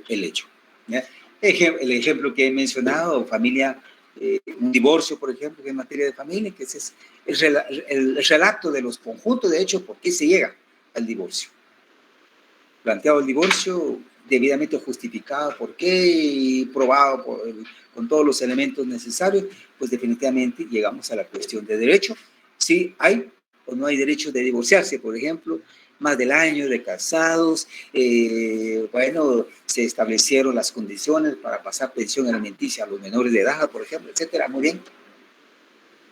hecho, ¿ya? El ejemplo que he mencionado, familia, un divorcio, por ejemplo, que en materia de familia, que ese es el relato de los conjuntos de hechos por qué se llega al divorcio. Planteado el divorcio, debidamente justificado por qué y probado con todos los elementos necesarios, pues definitivamente llegamos a la cuestión de derecho. Si hay o no hay derecho de divorciarse, por ejemplo, más del año de casados, bueno, se establecieron las condiciones para pasar pensión alimenticia a los menores de edad, por ejemplo, etcétera. Muy bien.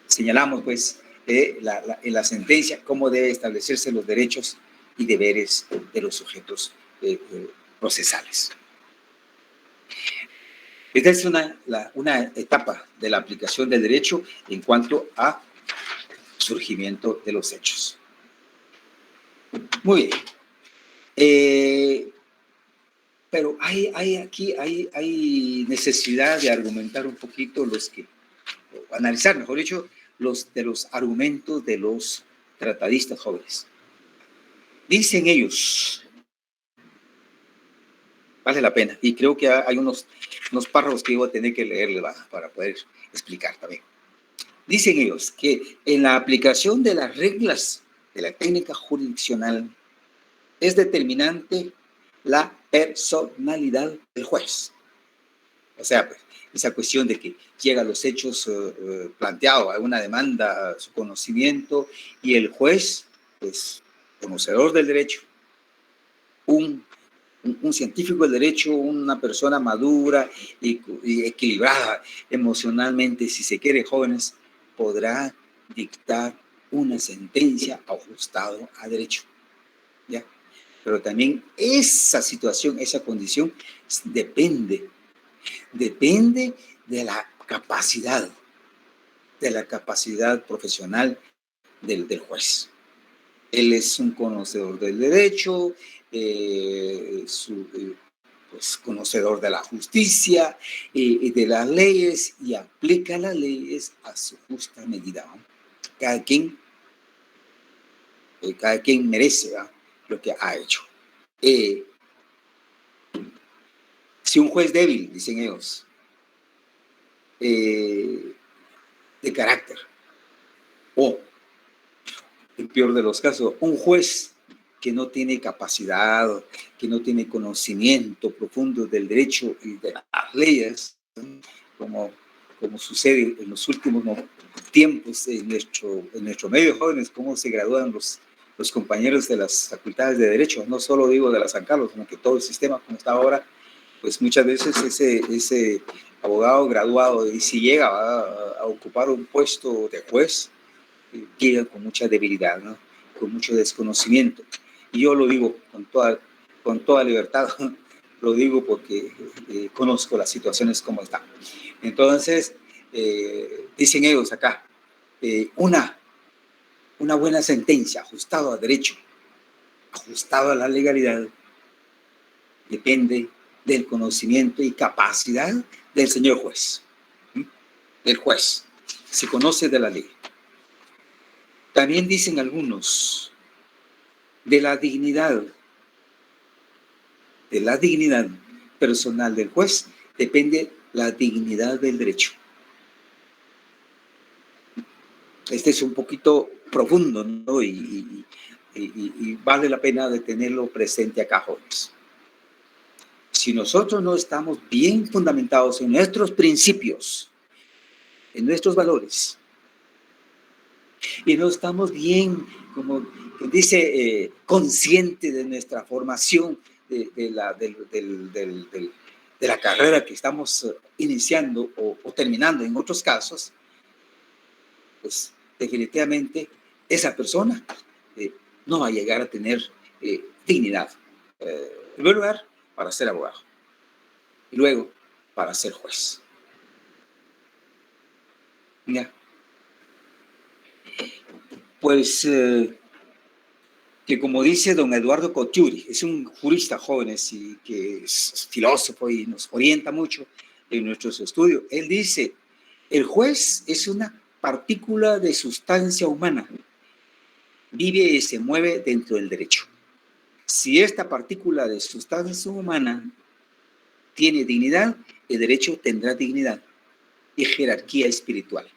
Señalamos, pues, en la sentencia cómo debe establecerse los derechos y deberes de los sujetos procesales. Esta es una etapa de la aplicación del derecho en cuanto a surgimiento de los hechos. Muy bien. Pero hay necesidad de argumentar un poquito analizar, mejor dicho, los argumentos de los tratadistas jóvenes. Dicen ellos, vale la pena, y creo que hay unos párrafos que iba a tener que leerle para poder explicar también. Dicen ellos que en la aplicación de las reglas de la técnica jurisdiccional es determinante la personalidad del juez. O sea, pues, esa cuestión de que llega a los hechos planteados, a una demanda, a su conocimiento, y el juez, pues, conocedor del derecho, un científico del derecho, una persona madura y equilibrada emocionalmente, si se quiere, jóvenes, podrá dictar una sentencia ajustada a derecho, ¿ya? Pero también esa situación, esa condición, depende de la capacidad profesional del juez. Él es un conocedor del derecho, pues, conocedor de la justicia y de las leyes, y aplica las leyes a su justa medida, ¿no? Cada quien merece, ¿no?, lo que ha hecho. Si un juez débil, dicen ellos, de carácter, o, en peor de los casos, un juez que no tiene capacidad, que no tiene conocimiento profundo del derecho y de las leyes, como sucede en los últimos tiempos en nuestro medio, jóvenes, cómo se gradúan los compañeros de las facultades de derecho, no solo digo de la San Carlos, sino que todo el sistema como está ahora, pues muchas veces ese abogado graduado, y si llega a ocupar un puesto de juez, llega con mucha debilidad, ¿no?, con mucho desconocimiento. Y yo lo digo con toda libertad, lo digo porque conozco las situaciones como están. Entonces, dicen ellos acá, una buena sentencia ajustada a derecho, ajustada a la legalidad, depende del conocimiento y capacidad del señor juez, del juez, se conoce de la ley. También dicen algunos de la dignidad personal del juez, depende la dignidad del derecho. Este es un poquito profundo, ¿no? Y vale la pena de tenerlo presente acá, jóvenes. Si nosotros no estamos bien fundamentados en nuestros principios, en nuestros valores, y no estamos bien, como dice, conscientes de nuestra formación, de la carrera que estamos iniciando o terminando en otros casos, pues definitivamente esa persona no va a llegar a tener dignidad. En primer lugar, para ser abogado. Y luego, para ser juez. ¿Ya? Pues que como dice don Eduardo Cotiuri, es un jurista joven y que es filósofo y nos orienta mucho en nuestros estudios. Él dice, el juez es una partícula de sustancia humana, vive y se mueve dentro del derecho. Si esta partícula de sustancia humana tiene dignidad, el derecho tendrá dignidad y jerarquía espiritual.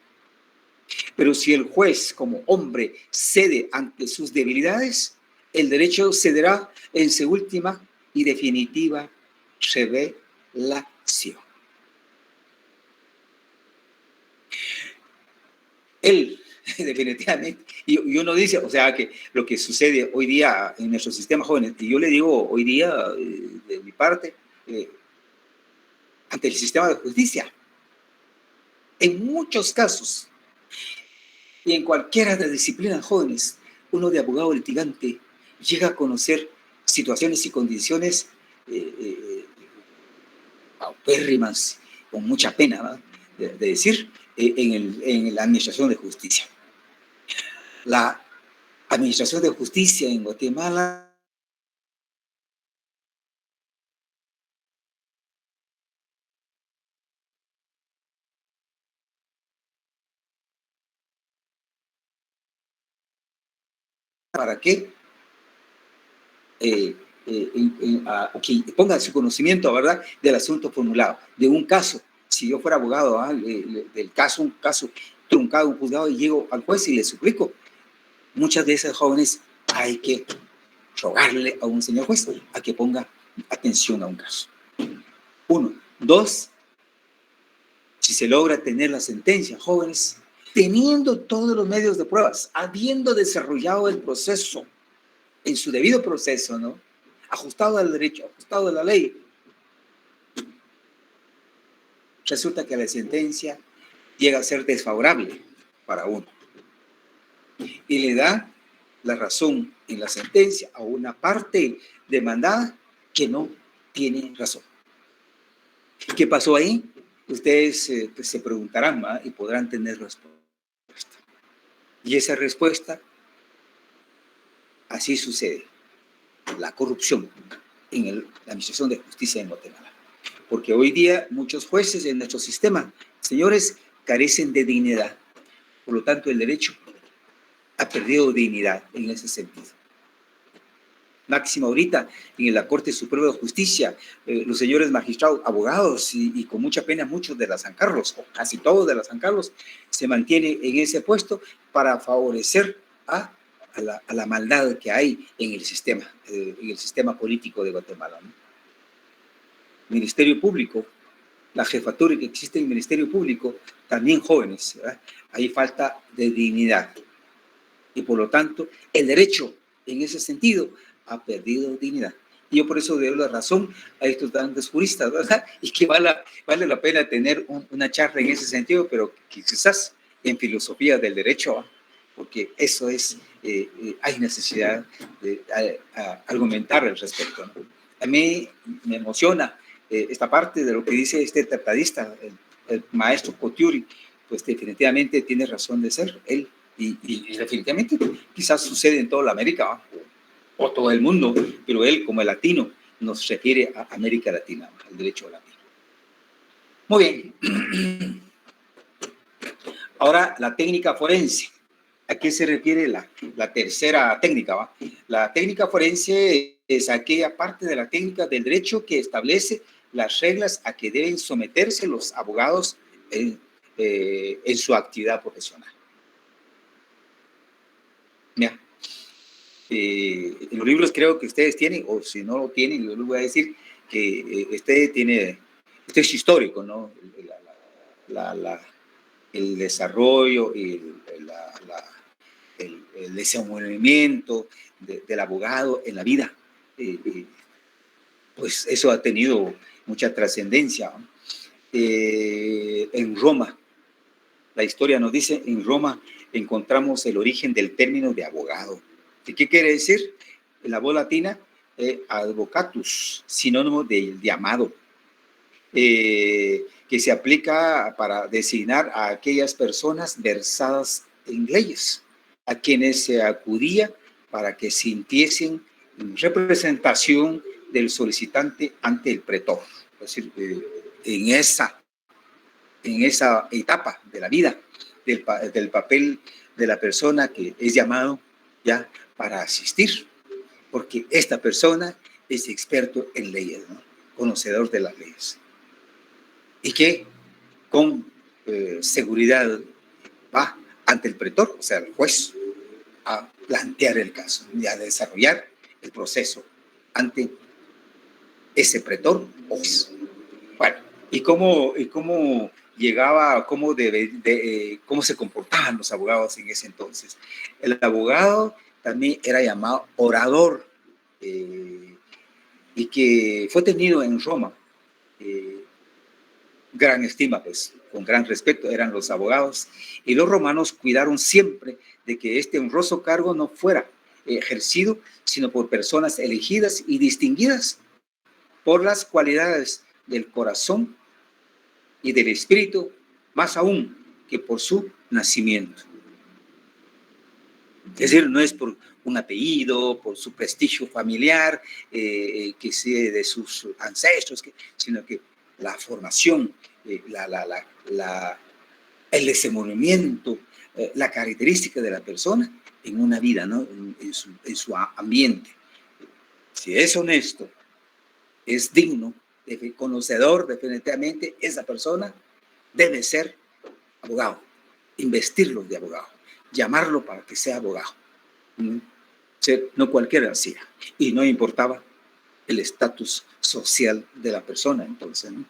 Pero si el juez como hombre cede ante sus debilidades, el derecho cederá en su última y definitiva revelación. Él, definitivamente, y uno dice, o sea, que lo que sucede hoy día en nuestro sistema jóvenes, y yo le digo hoy día, de mi parte, ante el sistema de justicia, en muchos casos, y en cualquiera de las disciplinas jóvenes, uno de abogado litigante llega a conocer situaciones y condiciones paupérrimas, con mucha pena, ¿verdad? De decir, en la administración de justicia. La administración de justicia en Guatemala para que que ponga su conocimiento, ¿verdad?, del asunto formulado, de un caso. Si yo fuera abogado, del caso, un caso truncado, un juzgado, y llego al juez y le suplico, muchas de esas jóvenes hay que rogarle a un señor juez a que ponga atención a un caso. Uno. Dos, si se logra tener la sentencia, jóvenes, teniendo todos los medios de pruebas, habiendo desarrollado el proceso en su debido proceso, ¿no?, ajustado al derecho, ajustado a la ley, resulta que la sentencia llega a ser desfavorable para uno y le da la razón en la sentencia a una parte demandada que no tiene razón. ¿Qué pasó ahí? Ustedes pues se preguntarán, ¿va?, y podrán tener respuesta. Y esa respuesta, así sucede, la corrupción en la administración de justicia en Guatemala. Porque hoy día muchos jueces en nuestro sistema, señores, carecen de dignidad. Por lo tanto, el derecho ha perdido dignidad en ese sentido. Máximo ahorita en la Corte Suprema de Justicia, los señores magistrados, abogados y con mucha pena muchos de la San Carlos, o casi todos de la San Carlos, se mantienen en ese puesto para favorecer a la maldad que hay en el sistema político de Guatemala, ¿no? Ministerio Público, la jefatura que existe en el Ministerio Público, también jóvenes, ¿verdad? Hay falta de dignidad. Y por lo tanto, el derecho en ese sentido ha perdido dignidad. Y yo por eso doy la razón a estos grandes juristas, ¿verdad? Y que vale la pena tener una charla en ese sentido, pero quizás en filosofía del derecho, ¿verdad?, porque eso es, hay necesidad de argumentar al respecto, ¿no? A mí me emociona esta parte de lo que dice este tratadista, el maestro Cotiuri, pues definitivamente tiene razón de ser él. Y definitivamente quizás sucede en toda la América, ¿va?, o todo el mundo, pero él como el latino nos refiere a América Latina, al derecho latino. Muy bien. Ahora la técnica forense. ¿A qué se refiere la tercera técnica, ¿va? La técnica forense es aquella parte de la técnica del derecho que establece las reglas a que deben someterse los abogados en su actividad profesional. Ya. En los libros creo que ustedes tienen, o si no lo tienen, yo les voy a decir que este es histórico, ¿no? El desarrollo y el desenvolvimiento del abogado en la vida pues eso ha tenido mucha trascendencia. En Roma, la historia nos dice, en Roma encontramos el origen del término de abogado. ¿De qué quiere decir? En la voz latina, advocatus, sinónimo del llamado, que se aplica para designar a aquellas personas versadas en leyes, a quienes se acudía para que sintiesen representación del solicitante ante el pretor. Es decir, en esa etapa de la vida, del papel de la persona que es llamado ya para asistir, porque esta persona es experto en leyes, ¿no? Conocedor de las leyes, y que con seguridad va ante el pretor, o sea, el juez, a plantear el caso y a desarrollar el proceso ante ese pretor o juez. Bueno, ¿y cómo llegaba, cómo se comportaban los abogados en ese entonces? El abogado también era llamado orador, y que fue tenido en Roma. Gran estima, pues, con gran respeto eran los abogados, y los romanos cuidaron siempre de que este honroso cargo no fuera ejercido, sino por personas elegidas y distinguidas por las cualidades del corazón y del espíritu, más aún que por su nacimiento. Es decir, no es por un apellido, por su prestigio familiar, que sea de sus ancestros, sino que la formación, el desenvolvimiento, la característica de la persona en una vida, ¿no? en su ambiente. Si es honesto, es digno, conocedor, definitivamente esa persona debe ser abogado, investirlo de abogado, llamarlo para que sea abogado. No cualquiera hacía, y no importaba el estatus social de la persona, entonces, ¿no?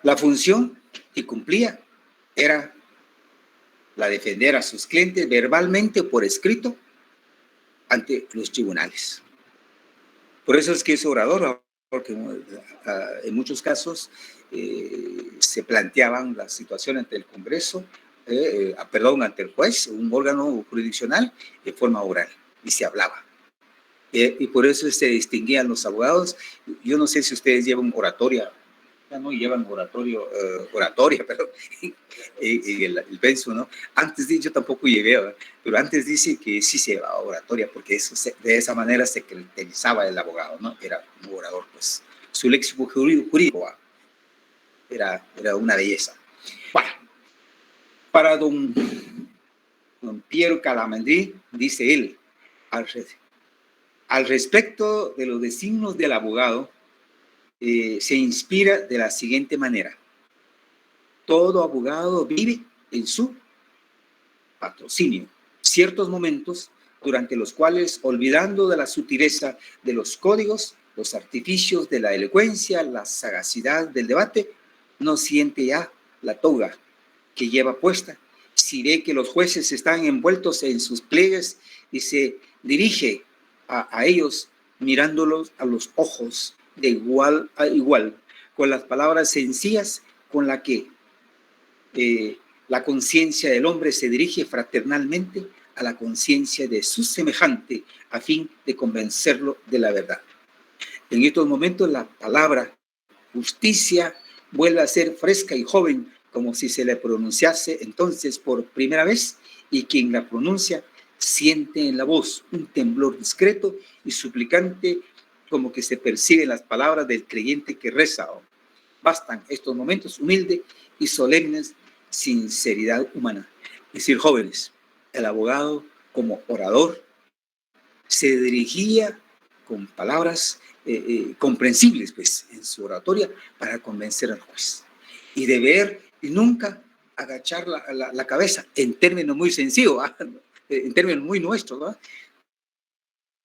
La función que cumplía era la de defender a sus clientes verbalmente o por escrito ante los tribunales. Por eso es que es orador, porque en muchos casos se planteaban la situación ante el Congreso, ante el juez, un órgano jurisdiccional, de forma oral, y se hablaba. Y por eso se distinguían los abogados. Yo no sé si ustedes llevan oratoria, ya no llevan oratoria, pero el penso, ¿no? Antes yo tampoco llevé, pero antes dice que sí se llevaba oratoria, porque de esa manera se caracterizaba el abogado, ¿no? Era un orador, pues. Su léxico jurídico era una belleza. Bueno, para don Piero Calamandrí, dice él, al respecto de los designios del abogado, se inspira de la siguiente manera: todo abogado vive en su patrocinio ciertos momentos durante los cuales, olvidando de la sutileza de los códigos, los artificios de la elocuencia, la sagacidad del debate, no siente ya la toga que lleva puesta. Si ve que los jueces están envueltos en sus pliegues y se dirige a ellos mirándolos a los ojos de igual a igual, con las palabras sencillas con las que la conciencia del hombre se dirige fraternalmente a la conciencia de su semejante a fin de convencerlo de la verdad. En estos momentos la palabra justicia vuelve a ser fresca y joven, como si se le pronunciase entonces por primera vez, y quien la pronuncia siente en la voz un temblor discreto y suplicante, como que se perciben las palabras del creyente que reza. Bastan estos momentos humildes y solemnes, sinceridad humana. Es decir, jóvenes, el abogado como orador se dirigía con palabras comprensibles, pues, en su oratoria para convencer al juez. Y de ver y nunca agachar la cabeza, en términos muy sencillos, en términos muy nuestros, ¿no?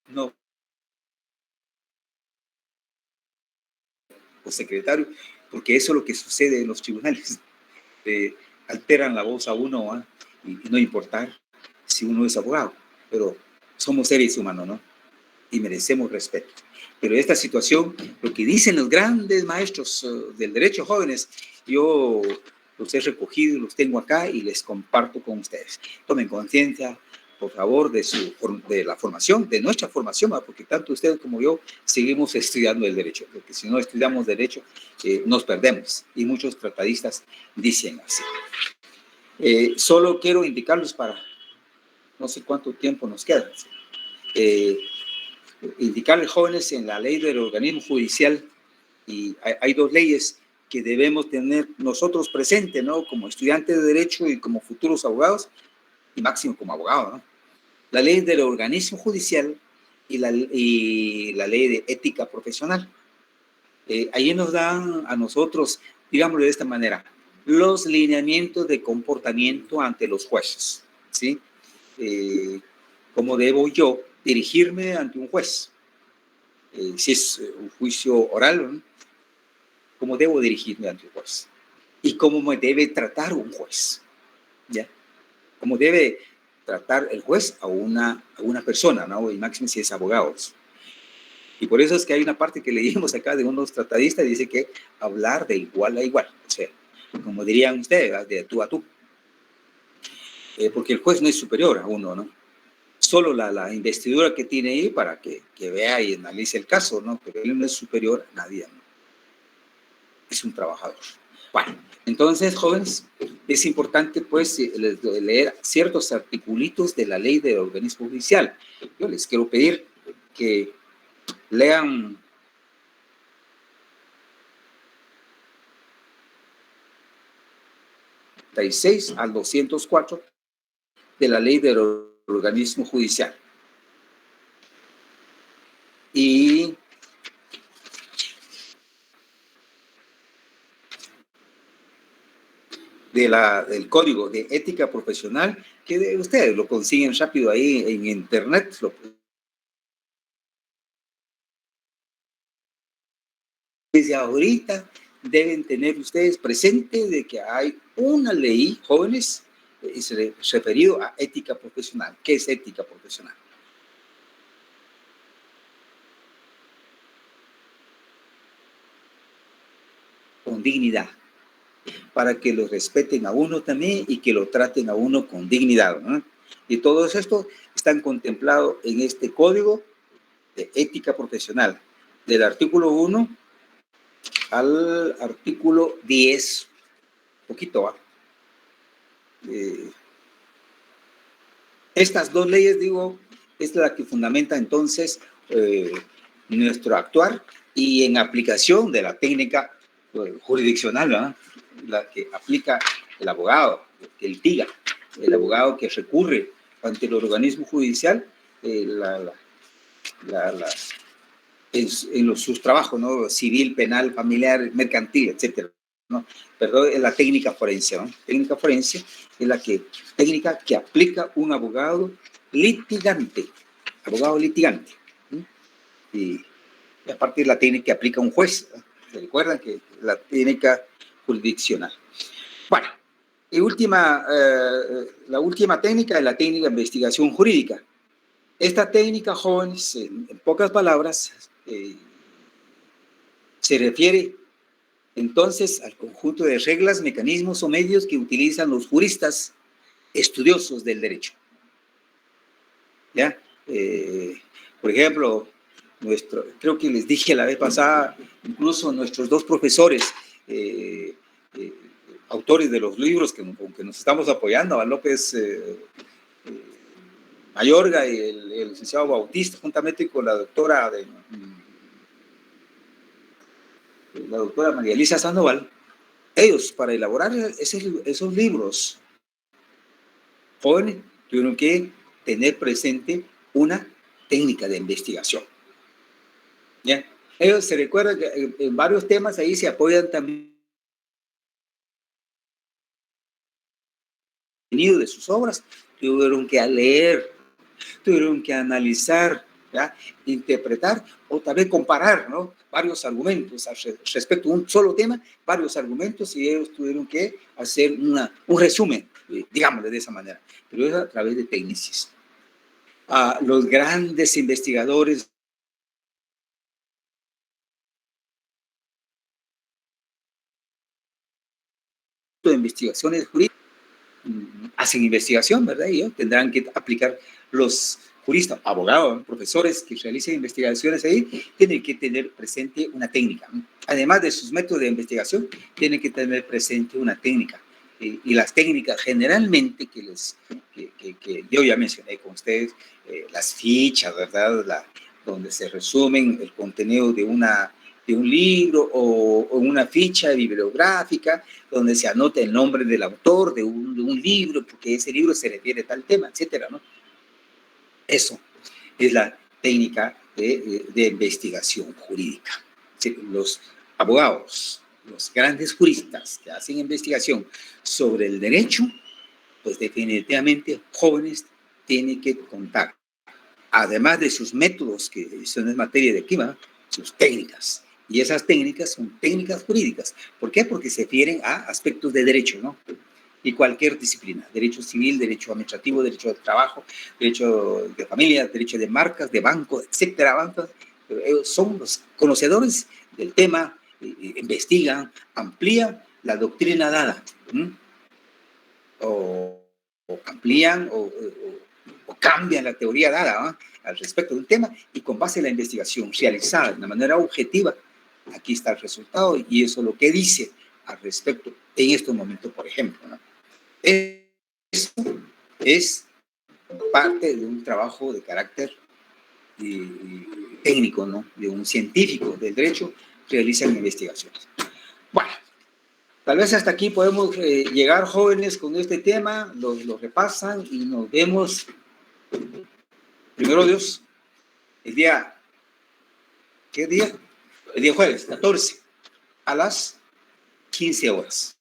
No, o secretario, porque eso es lo que sucede en los tribunales. Alteran la voz a uno, y no importar si uno es abogado, pero somos seres humanos, ¿no? Y merecemos respeto. Pero esta situación, lo que dicen los grandes maestros del derecho jóvenes, yo los he recogido, los tengo acá y les comparto con ustedes. Tomen conciencia, por favor, de la formación, de nuestra formación, porque tanto ustedes como yo seguimos estudiando el derecho, porque si no estudiamos derecho, nos perdemos. Y muchos tratadistas dicen así. Solo quiero indicarlos para, no sé cuánto tiempo nos queda, indicarles, jóvenes, en la ley del organismo judicial, y hay dos leyes que debemos tener nosotros presentes, ¿no? Como estudiantes de derecho y como futuros abogados, y máximo como abogados, ¿no? La ley del organismo judicial y la ley de ética profesional. Ahí nos dan a nosotros, digámoslo de esta manera, los lineamientos de comportamiento ante los jueces, ¿sí? ¿Cómo debo yo dirigirme ante un juez? Si es un juicio oral, ¿no? ¿Cómo debo dirigirme ante un juez? ¿Y cómo me debe tratar un juez? ¿Ya? ¿Cómo debe tratar el juez a una persona, ¿no? Y máximo si es abogado. Y por eso es que hay una parte que leímos acá de unos tratadistas, dice que hablar de igual a igual, o sea, como dirían ustedes, de tú a tú. Porque el juez no es superior a uno, ¿no? Solo la investidura que tiene ahí para que vea y analice el caso, ¿no? Pero él no es superior a nadie, ¿no? Es un trabajador. Bueno, entonces, jóvenes, es importante, pues, leer ciertos articulitos de la ley del organismo judicial. Yo les quiero pedir que lean del 6 al 204 de la ley del organismo judicial. Y del Código de Ética Profesional, que ustedes lo consiguen rápido ahí en internet. Desde ahorita deben tener ustedes presente de que hay una ley, jóvenes, referido a ética profesional. ¿Qué es ética profesional? Con dignidad, para que lo respeten a uno también y que lo traten a uno con dignidad, ¿no? Y todo esto están contemplados en este Código de Ética Profesional, del artículo 1 al artículo 10, poquito, ¿va? Estas dos leyes, digo, es la que fundamenta entonces nuestro actuar y en aplicación de la técnica jurisdiccional, ¿no? La que aplica el abogado, el litiga, el abogado que recurre ante el organismo judicial, en sus trabajos, ¿no? Civil, penal, familiar, mercantil, etcétera, ¿no? Perdón, es la técnica forense, ¿no? Técnica forense es la técnica que aplica un abogado litigante, ¿no? Y aparte de la técnica que aplica un juez, ¿no? ¿Se recuerdan que la técnica jurisdiccional? Bueno, y la última técnica es la técnica de investigación jurídica. Esta técnica, jóvenes, en pocas palabras, se refiere entonces al conjunto de reglas, mecanismos o medios que utilizan los juristas estudiosos del derecho. ¿Ya? Por ejemplo, creo que les dije la vez pasada, incluso nuestros dos profesores, autores de los libros con que nos estamos apoyando, a López Mayorga y el licenciado Bautista, juntamente con la doctora María Elisa Sandoval, ellos, para elaborar esos libros, jóvenes tuvieron que tener presente una técnica de investigación. ¿Ya? Ellos se recuerdan que en varios temas ahí se apoyan también de sus obras, tuvieron que leer, tuvieron que analizar ¿ya? Interpretar o tal vez comparar, ¿no? Varios argumentos respecto a un solo tema, varios argumentos, y ellos tuvieron que hacer un resumen, digámosle de esa manera, pero es a través de tecnicismo. Los grandes investigadores de investigaciones jurídicas hacen investigación, ¿verdad? Y tendrán que aplicar los juristas, abogados, profesores que realicen investigaciones ahí, tienen que tener presente una técnica. Además de sus métodos de investigación, tienen que tener presente una técnica. Y las técnicas generalmente que yo ya mencioné con ustedes, las fichas, ¿verdad? Donde se resumen el contenido de un libro o una ficha bibliográfica donde se anota el nombre del autor de un libro, porque ese libro se refiere a tal tema, etcétera, ¿no? Eso es la técnica de investigación jurídica. Sí, los abogados, los grandes juristas que hacen investigación sobre el derecho, pues definitivamente jóvenes tienen que contar, además de sus métodos, que son en materia de clima, sus técnicas. Y esas técnicas son técnicas jurídicas. ¿Por qué? Porque se refieren a aspectos de derecho, ¿no? Y cualquier disciplina, derecho civil, derecho administrativo, derecho de trabajo, derecho de familia, derecho de marcas, de banco, etcétera. Ellos son los conocedores del tema, investigan, amplían la doctrina dada, o amplían o cambian la teoría dada al respecto de un tema, y con base en la investigación realizada de una manera objetiva, aquí está el resultado, y eso es lo que dice al respecto en estos momentos, por ejemplo, ¿no? Eso es parte de un trabajo de carácter técnico, ¿no? De un científico del derecho, realizan investigaciones. Bueno, tal vez hasta aquí podemos llegar, jóvenes, con este tema, lo repasan y nos vemos, primero Dios, el día, ¿qué día? El día jueves, 14, a las 15 horas.